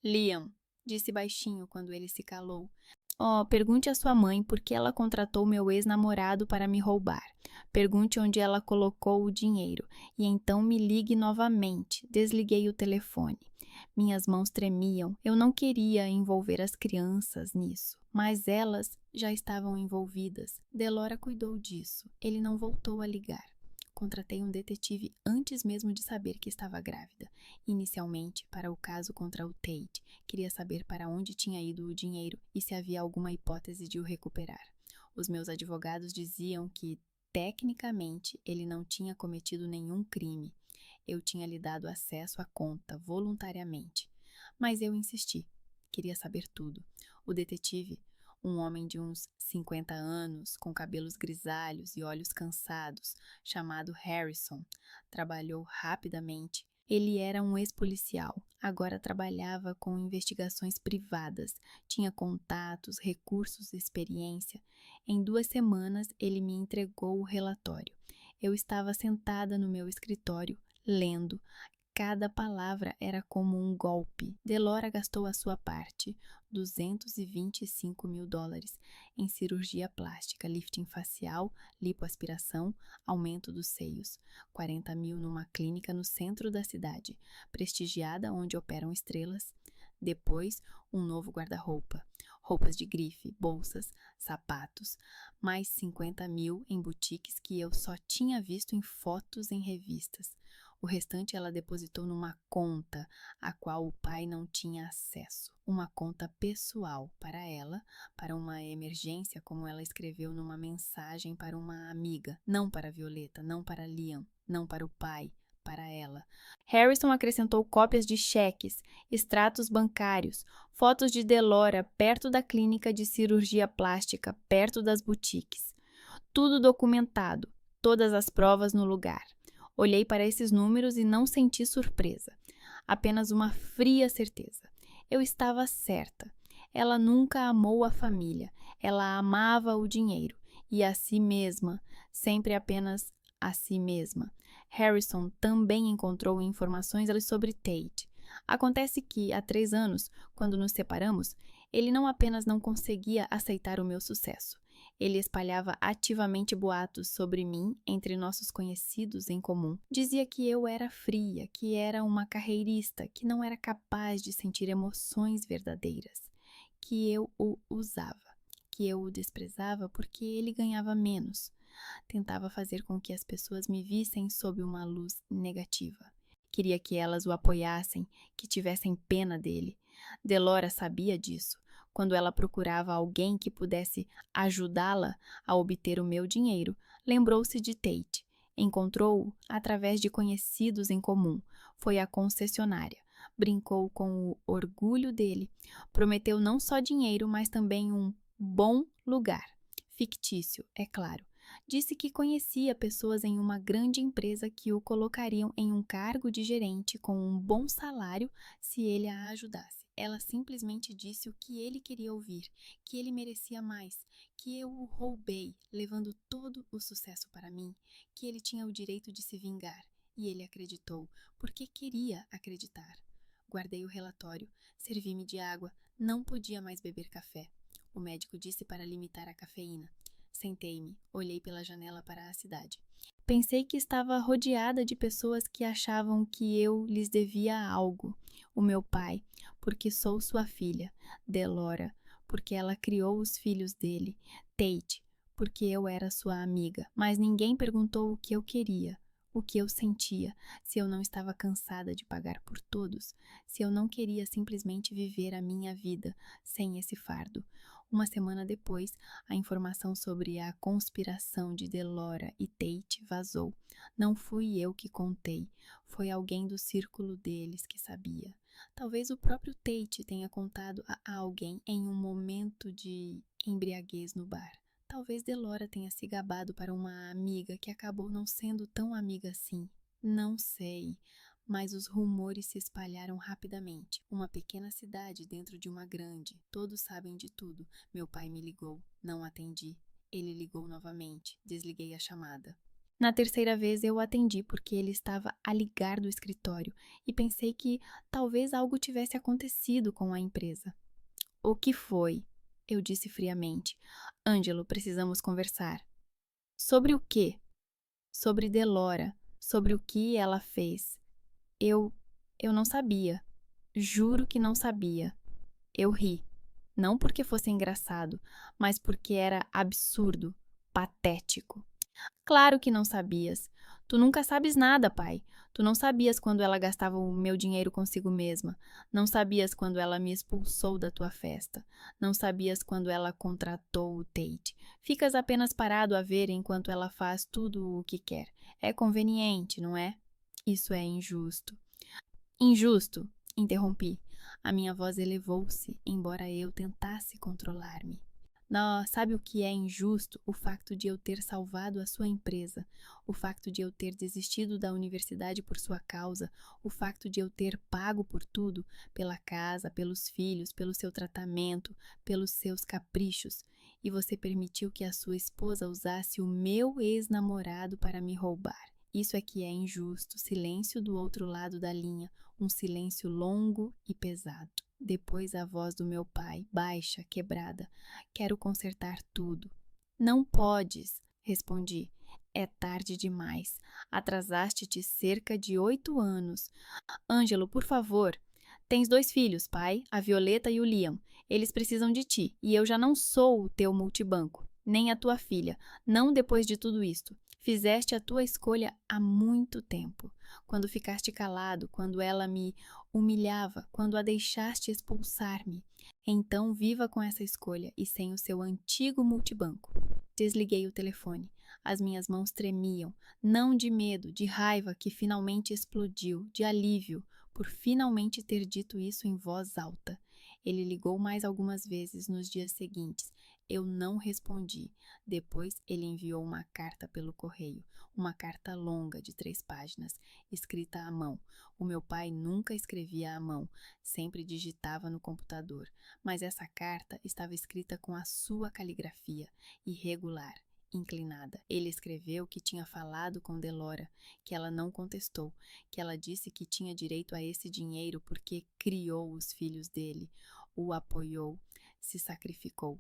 Liam, disse baixinho quando ele se calou. Oh, pergunte à sua mãe por que ela contratou meu ex-namorado para me roubar. Pergunte onde ela colocou o dinheiro. E então me ligue novamente. Desliguei o telefone. Minhas mãos tremiam. Eu não queria envolver as crianças nisso, mas elas já estavam envolvidas. Delora cuidou disso. Ele não voltou a ligar. Contratei um detetive antes mesmo de saber que estava grávida. Inicialmente, para o caso contra o Tate, queria saber para onde tinha ido o dinheiro e se havia alguma hipótese de o recuperar. Os meus advogados diziam que, tecnicamente, ele não tinha cometido nenhum crime. Eu tinha lhe dado acesso à conta voluntariamente. Mas eu insisti. Queria saber tudo. O detetive, um homem de uns 50 anos, com cabelos grisalhos e olhos cansados, chamado Harrison, trabalhou rapidamente. Ele era um ex-policial, agora trabalhava com investigações privadas, tinha contatos, recursos, experiência. Em 2 semanas, ele me entregou o relatório. Eu estava sentada no meu escritório, lendo. Cada palavra era como um golpe. Delora gastou a sua parte, $225 mil, em cirurgia plástica, lifting facial, lipoaspiração, aumento dos seios. 40 mil numa clínica no centro da cidade, prestigiada onde operam estrelas. Depois, um novo guarda-roupa. Roupas de grife, bolsas, sapatos. Mais 50 mil em boutiques que eu só tinha visto em fotos em revistas. O restante ela depositou numa conta a qual o pai não tinha acesso. Uma conta pessoal para ela, para uma emergência, como ela escreveu numa mensagem para uma amiga. Não para Violeta, não para Liam, não para o pai, para ela. Harrison acrescentou cópias de cheques, extratos bancários, fotos de Delora perto da clínica de cirurgia plástica, perto das boutiques. Tudo documentado, todas as provas no lugar. Olhei para esses números e não senti surpresa, apenas uma fria certeza. Eu estava certa. Ela nunca amou a família, ela amava o dinheiro e a si mesma, sempre apenas a si mesma. Harrison também encontrou informações sobre Tate. Acontece que, há 3 anos, quando nos separamos, ele não apenas não conseguia aceitar o meu sucesso, ele espalhava ativamente boatos sobre mim entre nossos conhecidos em comum. Dizia que eu era fria, que era uma carreirista, que não era capaz de sentir emoções verdadeiras, que eu o usava, que eu o desprezava porque ele ganhava menos. Tentava fazer com que as pessoas me vissem sob uma luz negativa. Queria que elas o apoiassem, que tivessem pena dele. Delora sabia disso. Quando ela procurava alguém que pudesse ajudá-la a obter o meu dinheiro, lembrou-se de Tate. Encontrou-o através de conhecidos em comum. Foi à concessionária. Brincou com o orgulho dele. Prometeu não só dinheiro, mas também um bom lugar. Fictício, é claro. Disse que conhecia pessoas em uma grande empresa que o colocariam em um cargo de gerente com um bom salário se ele a ajudasse. Ela simplesmente disse o que ele queria ouvir, que ele merecia mais, que eu o roubei, levando todo o sucesso para mim, que ele tinha o direito de se vingar. E ele acreditou, porque queria acreditar. Guardei o relatório, servi-me de água, não podia mais beber café. O médico disse para limitar a cafeína. Sentei-me, olhei pela janela para a cidade. Pensei que estava rodeada de pessoas que achavam que eu lhes devia algo. O meu pai, porque sou sua filha. Delora, porque ela criou os filhos dele. Tate, porque eu era sua amiga. Mas ninguém perguntou o que eu queria, o que eu sentia, se eu não estava cansada de pagar por todos, se eu não queria simplesmente viver a minha vida sem esse fardo. Uma semana depois, a informação sobre a conspiração de Delora e Tate vazou. Não fui eu que contei, foi alguém do círculo deles que sabia. Talvez o próprio Tate tenha contado a alguém em um momento de embriaguez no bar. Talvez Delora tenha se gabado para uma amiga que acabou não sendo tão amiga assim. Não sei. Mas os rumores se espalharam rapidamente. Uma pequena cidade dentro de uma grande. Todos sabem de tudo. Meu pai me ligou. Não atendi. Ele ligou novamente. Desliguei a chamada. Na terceira vez eu atendi porque ele estava a ligar do escritório e pensei que talvez algo tivesse acontecido com a empresa. O que foi? Eu disse friamente. Ângelo, precisamos conversar. Sobre o quê? Sobre Delora. Sobre o que ela fez. Eu não sabia. Juro que não sabia. Eu ri. Não porque fosse engraçado, mas porque era absurdo, patético. Claro que não sabias. Tu nunca sabes nada, pai. Tu não sabias quando ela gastava o meu dinheiro consigo mesma. Não sabias quando ela me expulsou da tua festa. Não sabias quando ela contratou o Tate. Ficas apenas parado a ver enquanto ela faz tudo o que quer. É conveniente, não é? Isso é injusto. Injusto, interrompi. A minha voz elevou-se, embora eu tentasse controlar-me. Não, sabe o que é injusto? O facto de eu ter salvado a sua empresa, o facto de eu ter desistido da universidade por sua causa, o facto de eu ter pago por tudo, pela casa, pelos filhos, pelo seu tratamento, pelos seus caprichos, e você permitiu que a sua esposa usasse o meu ex-namorado para me roubar. Isso é que é injusto. Silêncio do outro lado da linha, um silêncio longo e pesado. Depois a voz do meu pai, baixa, quebrada. Quero consertar tudo. Não podes, respondi. É tarde demais. Atrasaste-te cerca de 8 anos. Ângelo, por favor. Tens 2 filhos, pai, a Violeta e o Liam. Eles precisam de ti, e eu já não sou o teu multibanco, nem a tua filha, não depois de tudo isto. Fizeste a tua escolha há muito tempo. Quando ficaste calado, quando ela me humilhava, quando a deixaste expulsar-me. Então viva com essa escolha e sem o seu antigo multibanco. Desliguei o telefone. As minhas mãos tremiam, não de medo, de raiva que finalmente explodiu, de alívio, por finalmente ter dito isso em voz alta. Ele ligou mais algumas vezes nos dias seguintes. Eu não respondi. Depois ele enviou uma carta pelo correio, uma carta longa de 3 páginas, escrita à mão. O meu pai nunca escrevia à mão, sempre digitava no computador, mas essa carta estava escrita com a sua caligrafia, irregular, inclinada. Ele escreveu que tinha falado com Delora, que ela não contestou, que ela disse que tinha direito a esse dinheiro porque criou os filhos dele, o apoiou, se sacrificou,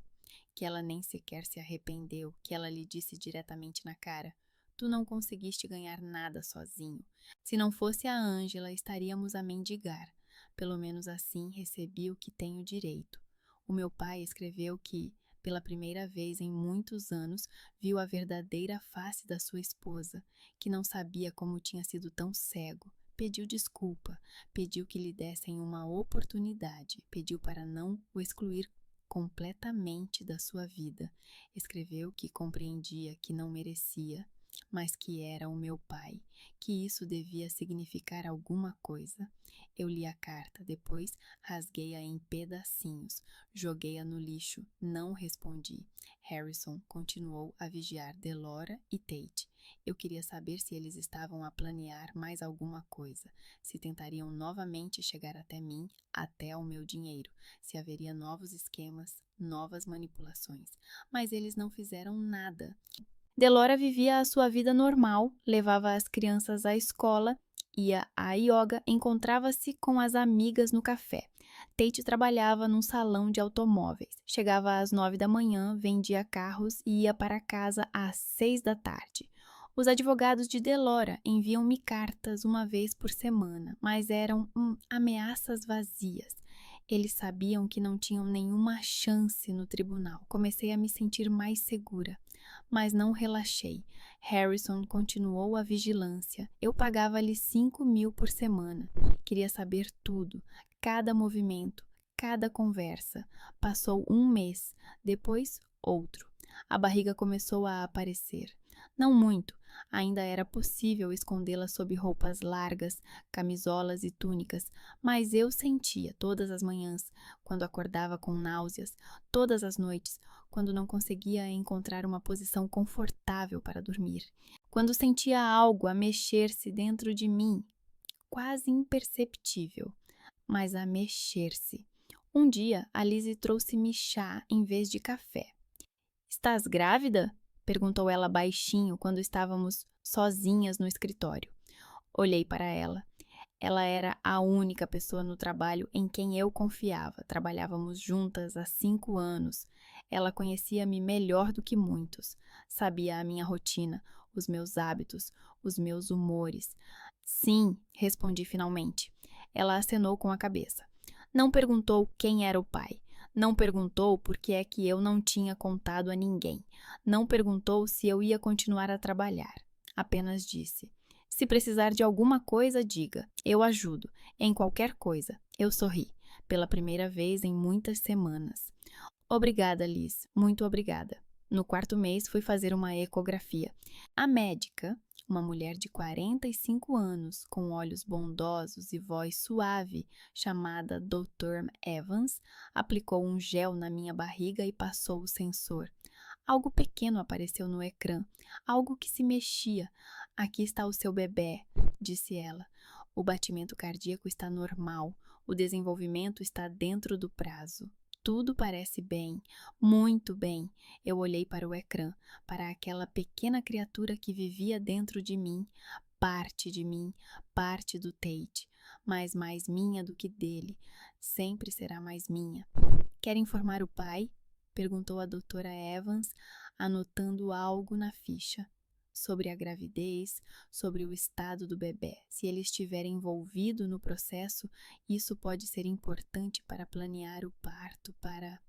que ela nem sequer se arrependeu, que ela lhe disse diretamente na cara: tu não conseguiste ganhar nada sozinho. Se não fosse a Ângela, estaríamos a mendigar. Pelo menos assim recebi o que tenho direito. O meu pai escreveu que, pela primeira vez em muitos anos, viu a verdadeira face da sua esposa, que não sabia como tinha sido tão cego. Pediu desculpa, pediu que lhe dessem uma oportunidade, pediu para não o excluir completamente da sua vida. Escreveu que compreendia que não merecia, mas que era o meu pai, que isso devia significar alguma coisa. Eu li a carta, depois rasguei-a em pedacinhos, joguei-a no lixo, não respondi. Harrison continuou a vigiar Delora e Tate. Eu queria saber se eles estavam a planear mais alguma coisa, se tentariam novamente chegar até mim, até ao meu dinheiro, se haveria novos esquemas, novas manipulações. Mas eles não fizeram nada. Delora vivia a sua vida normal, levava as crianças à escola, ia à yoga, encontrava-se com as amigas no café. Tate trabalhava num salão de automóveis. Chegava às 9 da manhã, vendia carros e ia para casa às 6 da tarde. Os advogados de Delora enviam-me cartas uma vez por semana, mas eram ameaças vazias. Eles sabiam que não tinham nenhuma chance no tribunal. Comecei a me sentir mais segura, mas não relaxei. Harrison continuou a vigilância. Eu pagava-lhe 5.000 por semana. Queria saber tudo, cada movimento, cada conversa. Passou um mês, depois outro. A barriga começou a aparecer. Não muito, ainda era possível escondê-la sob roupas largas, camisolas e túnicas, mas eu sentia todas as manhãs, quando acordava com náuseas, todas as noites, quando não conseguia encontrar uma posição confortável para dormir, quando sentia algo a mexer-se dentro de mim, quase imperceptível, mas a mexer-se. Um dia, a Lizzie trouxe-me chá em vez de café. Estás grávida? Perguntou ela baixinho quando estávamos sozinhas no escritório. Olhei para ela. Ela era a única pessoa no trabalho em quem eu confiava. Trabalhávamos juntas há 5 anos. Ela conhecia-me melhor do que muitos. Sabia a minha rotina, os meus hábitos, os meus humores. Sim, respondi finalmente. Ela acenou com a cabeça. Não perguntou quem era o pai. Não perguntou por que é que eu não tinha contado a ninguém. Não perguntou se eu ia continuar a trabalhar. Apenas disse: se precisar de alguma coisa, diga. Eu ajudo. Em qualquer coisa. Eu sorri. Pela primeira vez em muitas semanas. Obrigada, Liz. Muito obrigada. No 4º mês, fui fazer uma ecografia. A médica, uma mulher de 45 anos, com olhos bondosos e voz suave, chamada Dr. Evans, aplicou um gel na minha barriga e passou o sensor. Algo pequeno apareceu no ecrã, algo que se mexia. Aqui está o seu bebê, disse ela. O batimento cardíaco está normal, o desenvolvimento está dentro do prazo. Tudo parece bem, muito bem. Eu olhei para o ecrã, para aquela pequena criatura que vivia dentro de mim, parte do Tate, mas mais minha do que dele. Sempre será mais minha. Quer informar o pai? Perguntou a doutora Evans, anotando algo na ficha. Sobre a gravidez, sobre o estado do bebê. Se ele estiver envolvido no processo, isso pode ser importante para planear o parto, para...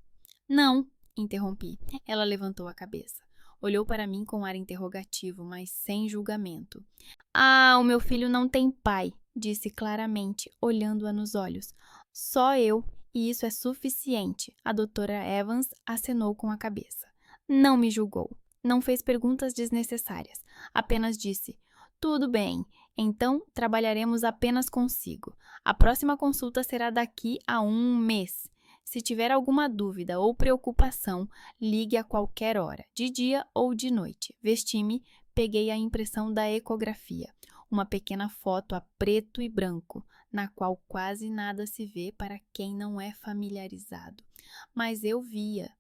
Não, interrompi. Ela levantou a cabeça. Olhou para mim com ar interrogativo, mas sem julgamento. Ah, o meu filho não tem pai, disse claramente, olhando-a nos olhos. Só eu, e isso é suficiente. A doutora Evans acenou com a cabeça. Não me julgou. Não fez perguntas desnecessárias. Apenas disse: tudo bem, então trabalharemos apenas consigo. A próxima consulta será daqui a 1 mês. Se tiver alguma dúvida ou preocupação, ligue a qualquer hora, de dia ou de noite. Vesti-me, peguei a impressão da ecografia, uma pequena foto a preto e branco, na qual quase nada se vê para quem não é familiarizado. Mas eu via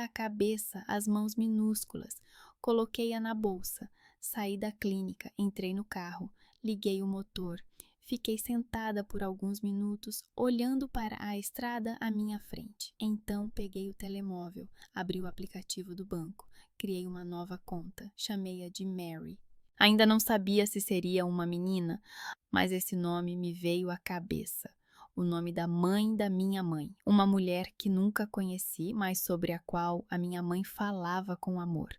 a cabeça, as mãos minúsculas. Coloquei-a na bolsa. Saí da clínica, entrei no carro, liguei o motor. Fiquei sentada por alguns minutos, olhando para a estrada à minha frente. Então peguei o telemóvel, abri o aplicativo do banco, criei uma nova conta, chamei-a de Mary. Ainda não sabia se seria uma menina, mas esse nome me veio à cabeça. O nome da mãe da minha mãe, uma mulher que nunca conheci, mas sobre a qual a minha mãe falava com amor.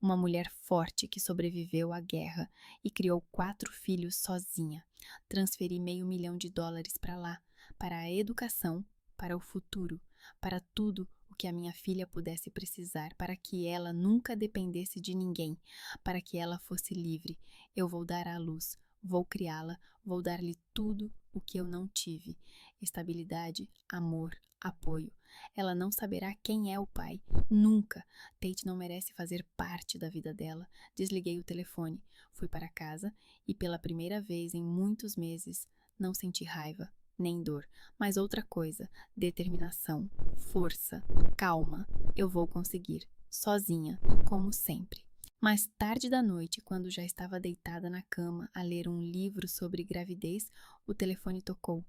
Uma mulher forte que sobreviveu à guerra e criou 4 filhos sozinha. Transferi $500 mil para lá, para a educação, para o futuro, para tudo o que a minha filha pudesse precisar, para que ela nunca dependesse de ninguém, para que ela fosse livre. Eu vou dar à luz, vou criá-la, vou dar-lhe tudo o que eu não tive. Estabilidade, amor, apoio. Ela não saberá quem é o pai. Nunca. Tate não merece fazer parte da vida dela. Desliguei o telefone. Fui para casa e pela primeira vez em muitos meses não senti raiva, nem dor, mas outra coisa, determinação, força, calma. Eu vou conseguir, sozinha, como sempre. Mais tarde da noite, quando já estava deitada na cama a ler um livro sobre gravidez, o telefone tocou.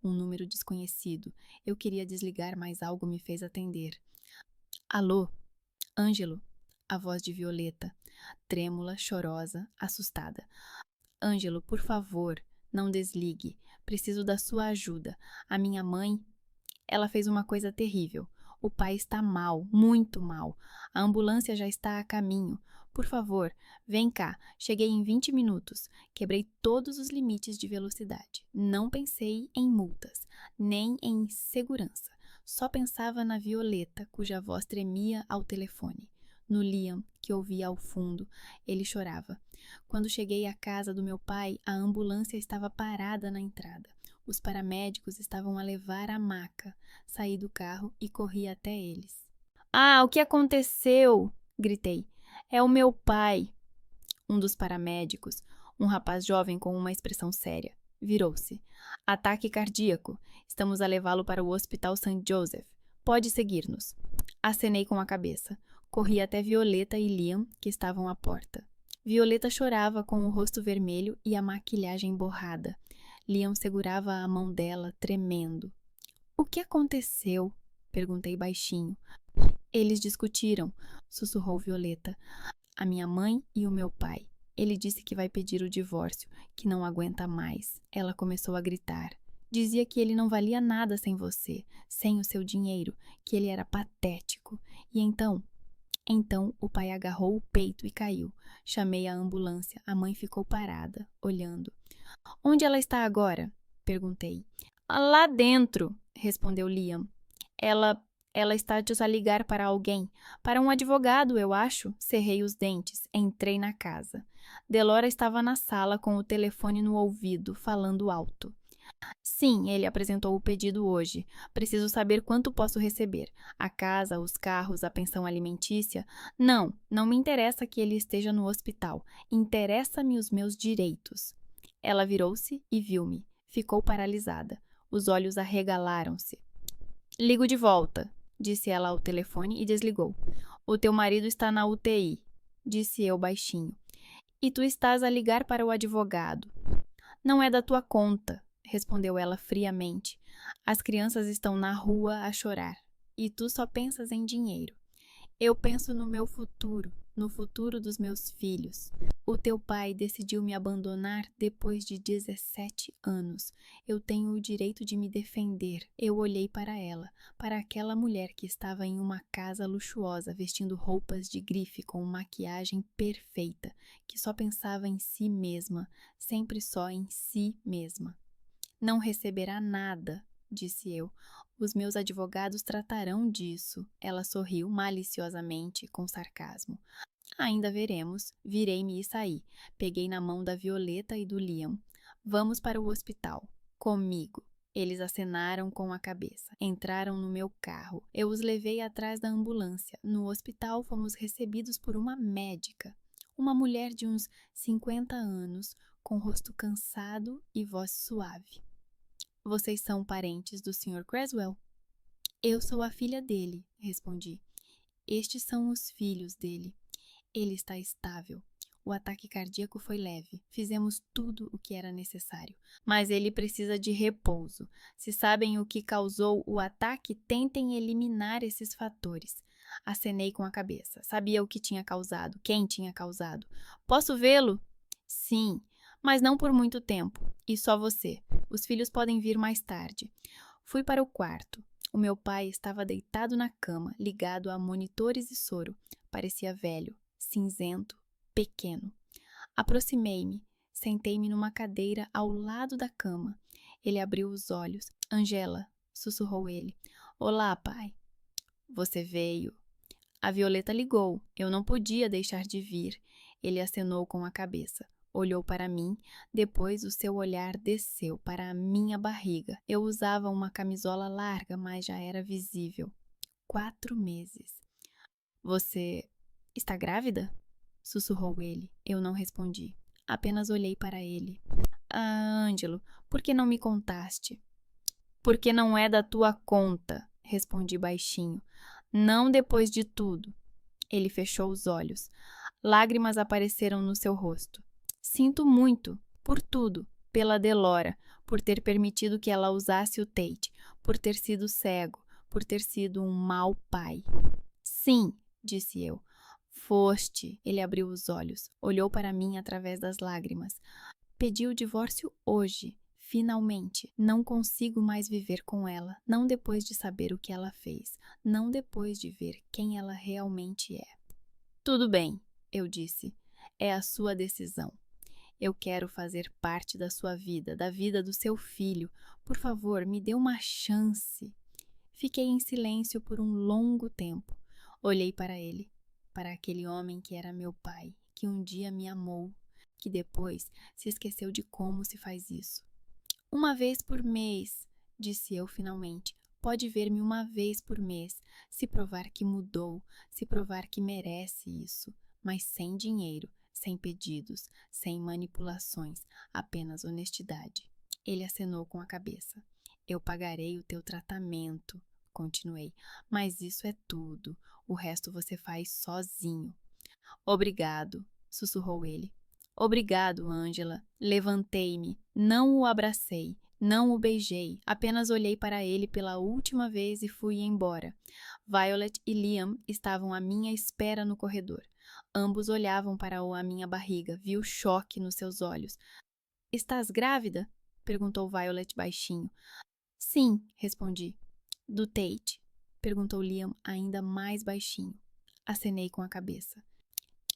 Um número desconhecido. Eu queria desligar, mas algo me fez atender. Alô? Ângelo? A voz de Violeta, trêmula, chorosa, assustada. Ângelo, por favor, não desligue. Preciso da sua ajuda. A minha mãe, ela fez uma coisa terrível. O pai está mal, muito mal. A ambulância já está a caminho. Por favor, vem cá. Cheguei em 20 minutos. Quebrei todos os limites de velocidade. Não pensei em multas, nem em segurança. Só pensava na Violeta, cuja voz tremia ao telefone. No Liam, que ouvia ao fundo. Ele chorava. Quando cheguei à casa do meu pai, a ambulância estava parada na entrada. Os paramédicos estavam a levar a maca. Saí do carro e corri até eles. Ah, o que aconteceu? Gritei. É o meu pai. Um dos paramédicos, um rapaz jovem com uma expressão séria, virou-se. Ataque cardíaco. Estamos a levá-lo para o Hospital St. Joseph. Pode seguir-nos. Acenei com a cabeça. Corri até Violeta e Liam, que estavam à porta. Violeta chorava com o rosto vermelho e a maquilhagem borrada. Liam segurava a mão dela, tremendo. O que aconteceu? Perguntei baixinho. Eles discutiram, sussurrou Violeta. A minha mãe e o meu pai. Ele disse que vai pedir o divórcio, que não aguenta mais. Ela começou a gritar. Dizia que ele não valia nada sem você, sem o seu dinheiro, que ele era patético. E então o pai agarrou o peito e caiu. Chamei a ambulância. A mãe ficou parada, olhando. Onde ela está agora? Perguntei. Lá dentro, respondeu Liam. Ela está a ligar para alguém. Para um advogado, eu acho. Cerrei os dentes. Entrei na casa. Delora estava na sala com o telefone no ouvido, falando alto. Sim, ele apresentou o pedido hoje. Preciso saber quanto posso receber. A casa, os carros, a pensão alimentícia? Não me interessa que ele esteja no hospital. Interessa-me os meus direitos. Ela virou-se e viu-me. Ficou paralisada. Os olhos arregalaram-se. Ligo de volta, disse ela ao telefone e desligou. O teu marido está na UTI, disse eu baixinho. E tu estás a ligar para o advogado. Não é da tua conta, respondeu ela friamente. As crianças estão na rua a chorar. E tu só pensas em dinheiro. Eu penso no meu futuro, no futuro dos meus filhos. O teu pai decidiu me abandonar depois de 17 anos. Eu tenho o direito de me defender. Eu olhei para ela, para aquela mulher que estava em uma casa luxuosa, vestindo roupas de grife com maquiagem perfeita, que só pensava em si mesma, sempre só em si mesma. Não receberá nada, disse eu. Os meus advogados tratarão disso. Ela sorriu maliciosamente, com sarcasmo. Ainda veremos. Virei-me e saí. Peguei na mão da Violeta e do Liam. Vamos para o hospital. Comigo. Eles acenaram com a cabeça. Entraram no meu carro. Eu os levei atrás da ambulância. No hospital fomos recebidos por uma médica. Uma mulher de uns 50 anos, com rosto cansado e voz suave. Vocês são parentes do Sr. Creswell? Eu sou a filha dele, respondi. Estes são os filhos dele. Ele está estável. O ataque cardíaco foi leve. Fizemos tudo o que era necessário. Mas ele precisa de repouso. Se sabem o que causou o ataque, tentem eliminar esses fatores. Acenei com a cabeça. Sabia o que tinha causado, quem tinha causado. Posso vê-lo? Sim, mas não por muito tempo. E só você. Os filhos podem vir mais tarde. Fui para o quarto. O meu pai estava deitado na cama, ligado a monitores e soro. Parecia velho, cinzento, pequeno. Aproximei-me, sentei-me numa cadeira ao lado da cama. Ele abriu os olhos. Angela, sussurrou ele. Olá, pai. Você veio. A Violeta ligou. Eu não podia deixar de vir. Ele acenou com a cabeça. Olhou para mim, depois o seu olhar desceu para a minha barriga. Eu usava uma camisola larga, mas já era visível. 4 meses. Você está grávida? Sussurrou ele. Eu não respondi. Apenas olhei para ele. Ah, Ângelo, por que não me contaste? Porque não é da tua conta, respondi baixinho. Não depois de tudo. Ele fechou os olhos. Lágrimas apareceram no seu rosto. Sinto muito, por tudo, pela Delora, por ter permitido que ela usasse o Tate, por ter sido cego, por ter sido um mau pai. Sim, disse eu. Foste. Ele abriu os olhos, olhou para mim através das lágrimas. Pedi o divórcio hoje. Finalmente, não consigo mais viver com ela, não depois de saber o que ela fez, não depois de ver quem ela realmente é. Tudo bem, eu disse. É a sua decisão. Eu quero fazer parte da sua vida, da vida do seu filho. Por favor, me dê uma chance. Fiquei em silêncio por um longo tempo. Olhei para ele, para aquele homem que era meu pai, que um dia me amou, que depois se esqueceu de como se faz isso. Uma vez por mês, disse eu finalmente. Pode ver-me uma vez por mês, se provar que mudou, se provar que merece isso, mas sem dinheiro, sem pedidos, sem manipulações, apenas honestidade. Ele acenou com a cabeça. Eu pagarei o teu tratamento, continuei, mas isso é tudo. O resto você faz sozinho. Obrigado, sussurrou ele. Obrigado, Angela. Levantei-me. Não o abracei. Não o beijei. Apenas olhei para ele pela última vez e fui embora. Violet e Liam estavam à minha espera no corredor. Ambos olhavam para a minha barriga. Vi o choque nos seus olhos. Estás grávida? Perguntou Violet baixinho. Sim, respondi. Do Tate? Perguntou Liam ainda mais baixinho. Acenei com a cabeça.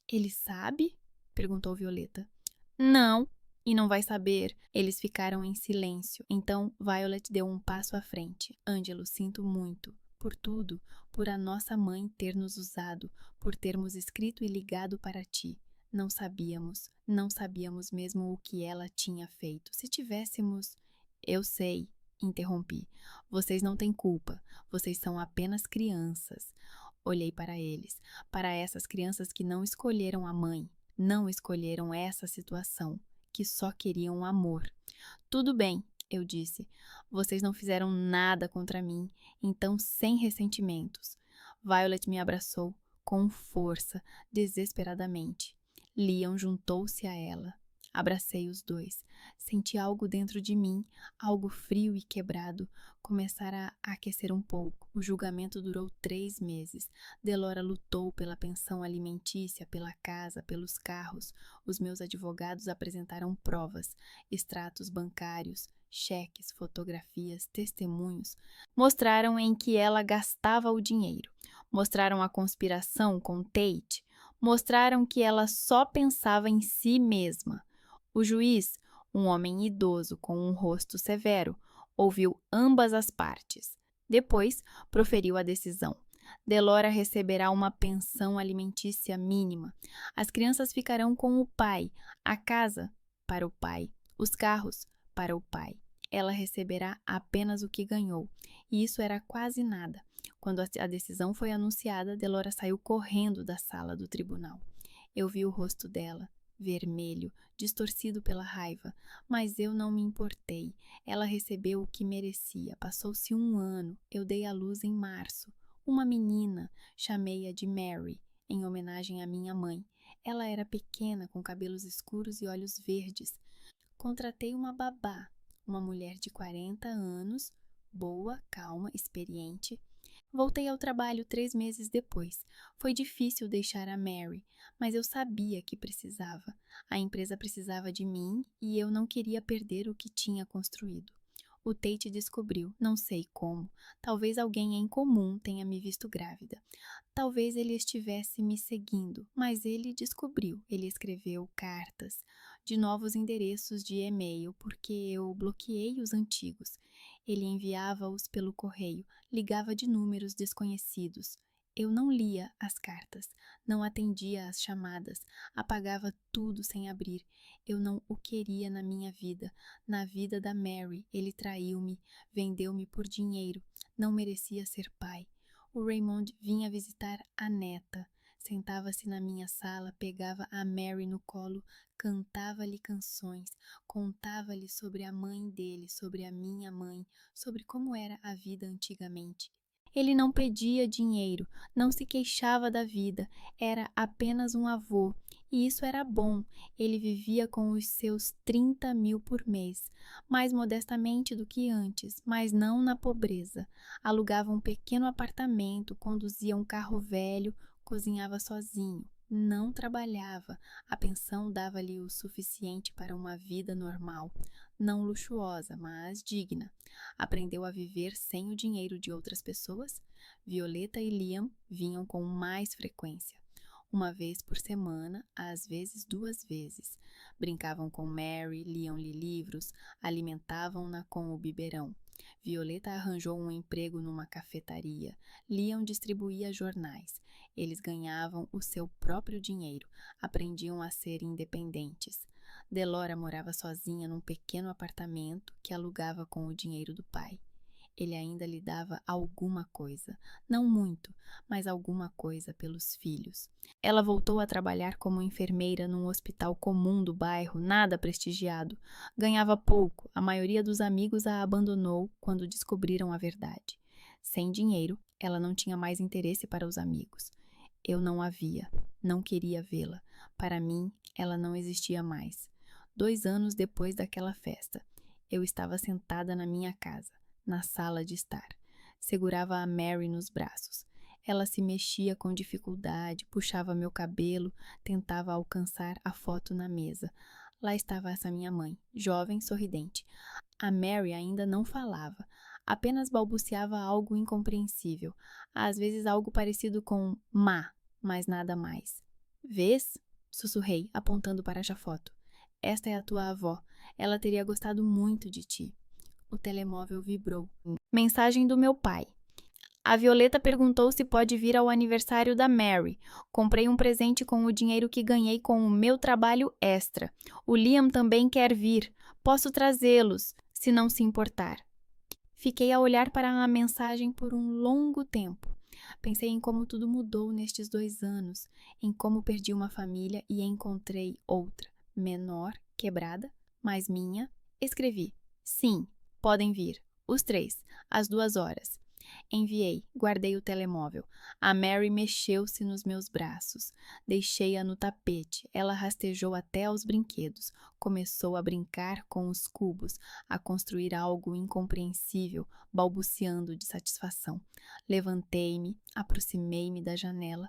Ele sabe? Perguntou Violeta. Não, e não vai saber. Eles ficaram em silêncio. Então Violet deu um passo à frente. Ângelo, sinto muito. Por tudo, por a nossa mãe ter nos usado, por termos escrito e ligado para ti. Não sabíamos mesmo o que ela tinha feito. Se tivéssemos... Eu sei, interrompi. Vocês não têm culpa. Vocês são apenas crianças. Olhei para eles, para essas crianças que não escolheram a mãe, não escolheram essa situação, que só queriam amor. Tudo bem, eu disse. Vocês não fizeram nada contra mim, então sem ressentimentos. Violet me abraçou com força, desesperadamente. Liam juntou-se a ela. Abracei os dois. Senti algo dentro de mim, algo frio e quebrado, começar a aquecer um pouco. O julgamento durou 3 meses. Delora lutou pela pensão alimentícia, pela casa, pelos carros. Os meus advogados apresentaram provas, extratos bancários, cheques, fotografias, testemunhos. Mostraram em que ela gastava o dinheiro. Mostraram a conspiração com Tate. Mostraram que ela só pensava em si mesma. O juiz, um homem idoso com um rosto severo, ouviu ambas as partes. Depois, proferiu a decisão. Delora receberá uma pensão alimentícia mínima. As crianças ficarão com o pai, a casa para o pai, os carros para o pai. Ela receberá apenas o que ganhou, e isso era quase nada. Quando a decisão foi anunciada, Delora saiu correndo da sala do tribunal. Eu vi o rosto dela, vermelho, distorcido pela raiva, mas eu não me importei. Ela recebeu o que merecia. Passou-se 1 ano. Eu dei à luz em março. Uma menina. Chamei-a de Mary, em homenagem à minha mãe. Ela era pequena, com cabelos escuros e olhos verdes. Contratei uma babá, uma mulher de 40 anos, boa, calma, experiente. Voltei ao trabalho 3 meses depois. Foi difícil deixar a Mary, mas eu sabia que precisava. A empresa precisava de mim e eu não queria perder o que tinha construído. O Tate descobriu, não sei como. Talvez alguém em comum tenha me visto grávida. Talvez ele estivesse me seguindo, mas ele descobriu. Ele escreveu cartas de novos endereços de e-mail porque eu bloqueei os antigos. Ele enviava-os pelo correio, ligava de números desconhecidos. Eu não lia as cartas, não atendia às chamadas, apagava tudo sem abrir. Eu não o queria na minha vida, na vida da Mary. Ele traiu-me, vendeu-me por dinheiro, não merecia ser pai. O Raymond vinha visitar a neta. Sentava-se na minha sala, pegava a Mary no colo, cantava-lhe canções, contava-lhe sobre a mãe dele, sobre a minha mãe, sobre como era a vida antigamente. Ele não pedia dinheiro, não se queixava da vida, era apenas um avô, e isso era bom. Ele vivia com os seus 30 mil por mês, mais modestamente do que antes, mas não na pobreza. Alugava um pequeno apartamento, conduzia um carro velho, cozinhava sozinho. Não trabalhava, a pensão dava-lhe o suficiente para uma vida normal, não luxuosa, mas digna. Aprendeu a viver sem o dinheiro de outras pessoas. Violeta e Liam vinham com mais frequência, 1 vez por semana, às vezes 2 vezes. Brincavam com Mary, liam-lhe livros, alimentavam-na com o biberão. Violeta arranjou um emprego numa cafetaria. Liam distribuía jornais. Eles ganhavam o seu próprio dinheiro, aprendiam a ser independentes. Delora morava sozinha num pequeno apartamento que alugava com o dinheiro do pai. Ele ainda lhe dava alguma coisa, não muito, mas alguma coisa pelos filhos. Ela voltou a trabalhar como enfermeira num hospital comum do bairro, nada prestigiado. Ganhava pouco, a maioria dos amigos a abandonou quando descobriram a verdade. Sem dinheiro, ela não tinha mais interesse para os amigos. Eu não a via, não queria vê-la. Para mim, ela não existia mais. 2 anos depois daquela festa, eu estava sentada na minha casa, na sala de estar. Segurava a Mary nos braços. Ela se mexia com dificuldade, puxava meu cabelo, tentava alcançar a foto na mesa. Lá estava essa minha mãe, jovem, sorridente. A Mary ainda não falava, apenas balbuciava algo incompreensível, às vezes algo parecido com má, mas nada mais. Vês? Sussurrei, apontando para a foto. Esta é a tua avó. Ela teria gostado muito de ti. O telemóvel vibrou. Mensagem do meu pai. A Violeta perguntou se pode vir ao aniversário da Mary. Comprei um presente com o dinheiro que ganhei com o meu trabalho extra. O Liam também quer vir. Posso trazê-los, se não se importar. Fiquei a olhar para a mensagem por um longo tempo. Pensei em como tudo mudou nestes 2 anos, em como perdi uma família e encontrei outra, menor, quebrada, mas minha. Escrevi: sim, Podem vir. Os 3, às 2 horas. Enviei, guardei o telemóvel. A Mary mexeu-se nos meus braços. Deixei-a no tapete. Ela rastejou até aos brinquedos. Começou a brincar com os cubos, a construir algo incompreensível, balbuciando de satisfação. Levantei-me, aproximei-me da janela,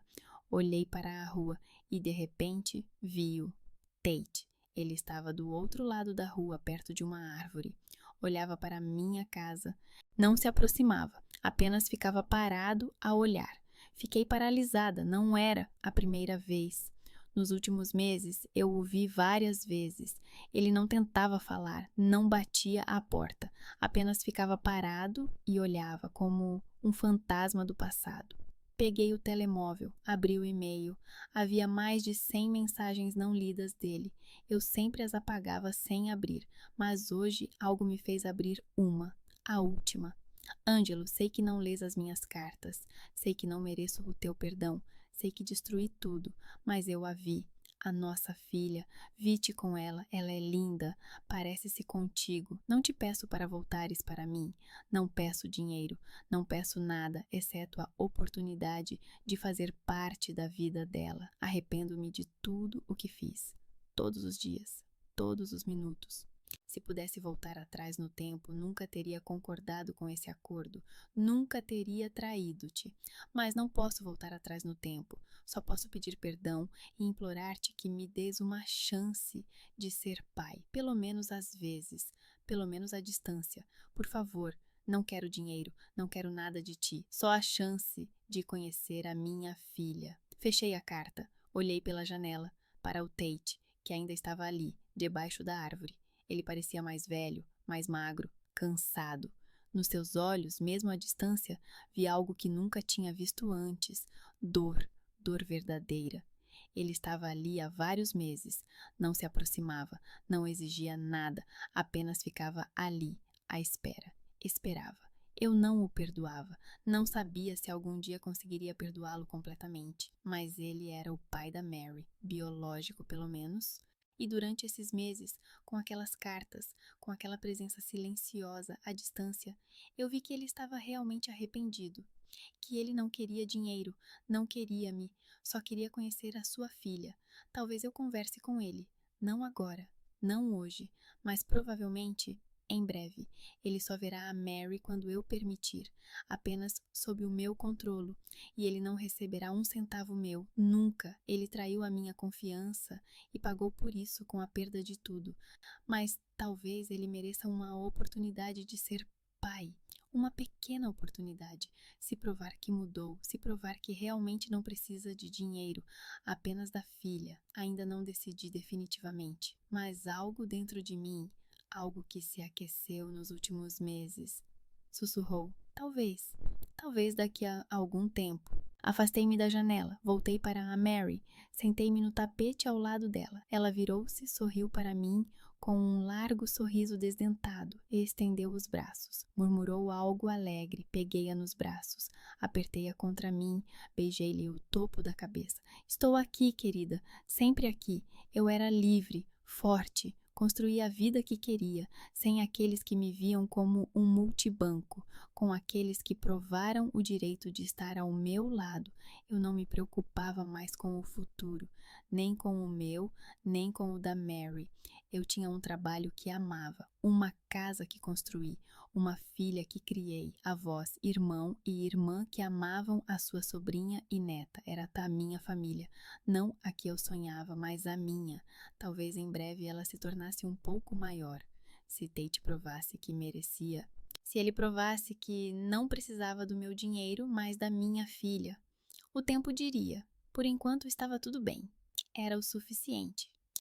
olhei para a rua e, de repente, vi-o. Tate. Ele estava do outro lado da rua, perto de uma árvore. Olhava para a minha casa. Não se aproximava, apenas ficava parado a olhar. Fiquei paralisada, não era a primeira vez. Nos últimos meses, eu o vi várias vezes. Ele não tentava falar, não batia à porta, apenas ficava parado e olhava como um fantasma do passado. Peguei o telemóvel, abri o e-mail. Havia mais de 100 mensagens não lidas dele. Eu sempre as apagava sem abrir, mas hoje algo me fez abrir uma, a última. Ângelo, sei que não lês as minhas cartas, sei que não mereço o teu perdão, sei que destruí tudo, mas eu a vi. A nossa filha, vi-te com ela é linda, parece-se contigo. Não te peço para voltares para mim, não peço dinheiro, não peço nada, exceto a oportunidade de fazer parte da vida dela. Arrependo-me de tudo o que fiz, todos os dias, todos os minutos. Se pudesse voltar atrás no tempo, nunca teria concordado com esse acordo, nunca teria traído-te. Mas não posso voltar atrás no tempo, só posso pedir perdão e implorar-te que me des uma chance de ser pai, pelo menos às vezes, pelo menos à distância. Por favor, não quero dinheiro, não quero nada de ti, só a chance de conhecer a minha filha. Fechei a carta, olhei pela janela, para o Tate, que ainda estava ali, debaixo da árvore. Ele parecia mais velho, mais magro, cansado. Nos seus olhos, mesmo à distância, vi algo que nunca tinha visto antes. Dor, dor verdadeira. Ele estava ali há vários meses. Não se aproximava, não exigia nada, apenas ficava ali, à espera. Esperava. Eu não o perdoava. Não sabia se algum dia conseguiria perdoá-lo completamente. Mas ele era o pai da Mary, biológico pelo menos. E durante esses meses, com aquelas cartas, com aquela presença silenciosa à distância, eu vi que ele estava realmente arrependido, que ele não queria dinheiro, não queria-me, só queria conhecer a sua filha. Talvez eu converse com ele, não agora, não hoje, mas provavelmente em breve. Ele só verá a Mary quando eu permitir, apenas sob o meu controlo, e ele não receberá um centavo meu, nunca. Ele traiu a minha confiança e pagou por isso com a perda de tudo. Mas talvez ele mereça uma oportunidade de ser pai. Uma pequena oportunidade. Se provar que mudou, se provar que realmente não precisa de dinheiro, apenas da filha. Ainda não decidi definitivamente, mas algo dentro de mim, algo que se aqueceu nos últimos meses, sussurrou: talvez, talvez daqui a algum tempo. Afastei-me da janela, voltei para a Mary, sentei-me no tapete ao lado dela. Ela virou-se, sorriu para mim com um largo sorriso desdentado e estendeu os braços. Murmurou algo alegre, peguei-a nos braços, apertei-a contra mim, beijei-lhe o topo da cabeça. Estou aqui, querida, sempre aqui. Eu era livre, forte, construí a vida que queria, sem aqueles que me viam como um multibanco, com aqueles que provaram o direito de estar ao meu lado. Eu não me preocupava mais com o futuro, nem com o meu, nem com o da Mary. Eu tinha um trabalho que amava, uma casa que construí, uma filha que criei, avós, irmão e irmã que amavam a sua sobrinha e neta. Era a minha família, não a que eu sonhava, mas a minha. Talvez em breve ela se tornasse um pouco maior. Se Tate provasse que merecia, se ele provasse que não precisava do meu dinheiro, mas da minha filha. O tempo diria, por enquanto estava tudo bem. Era o suficiente.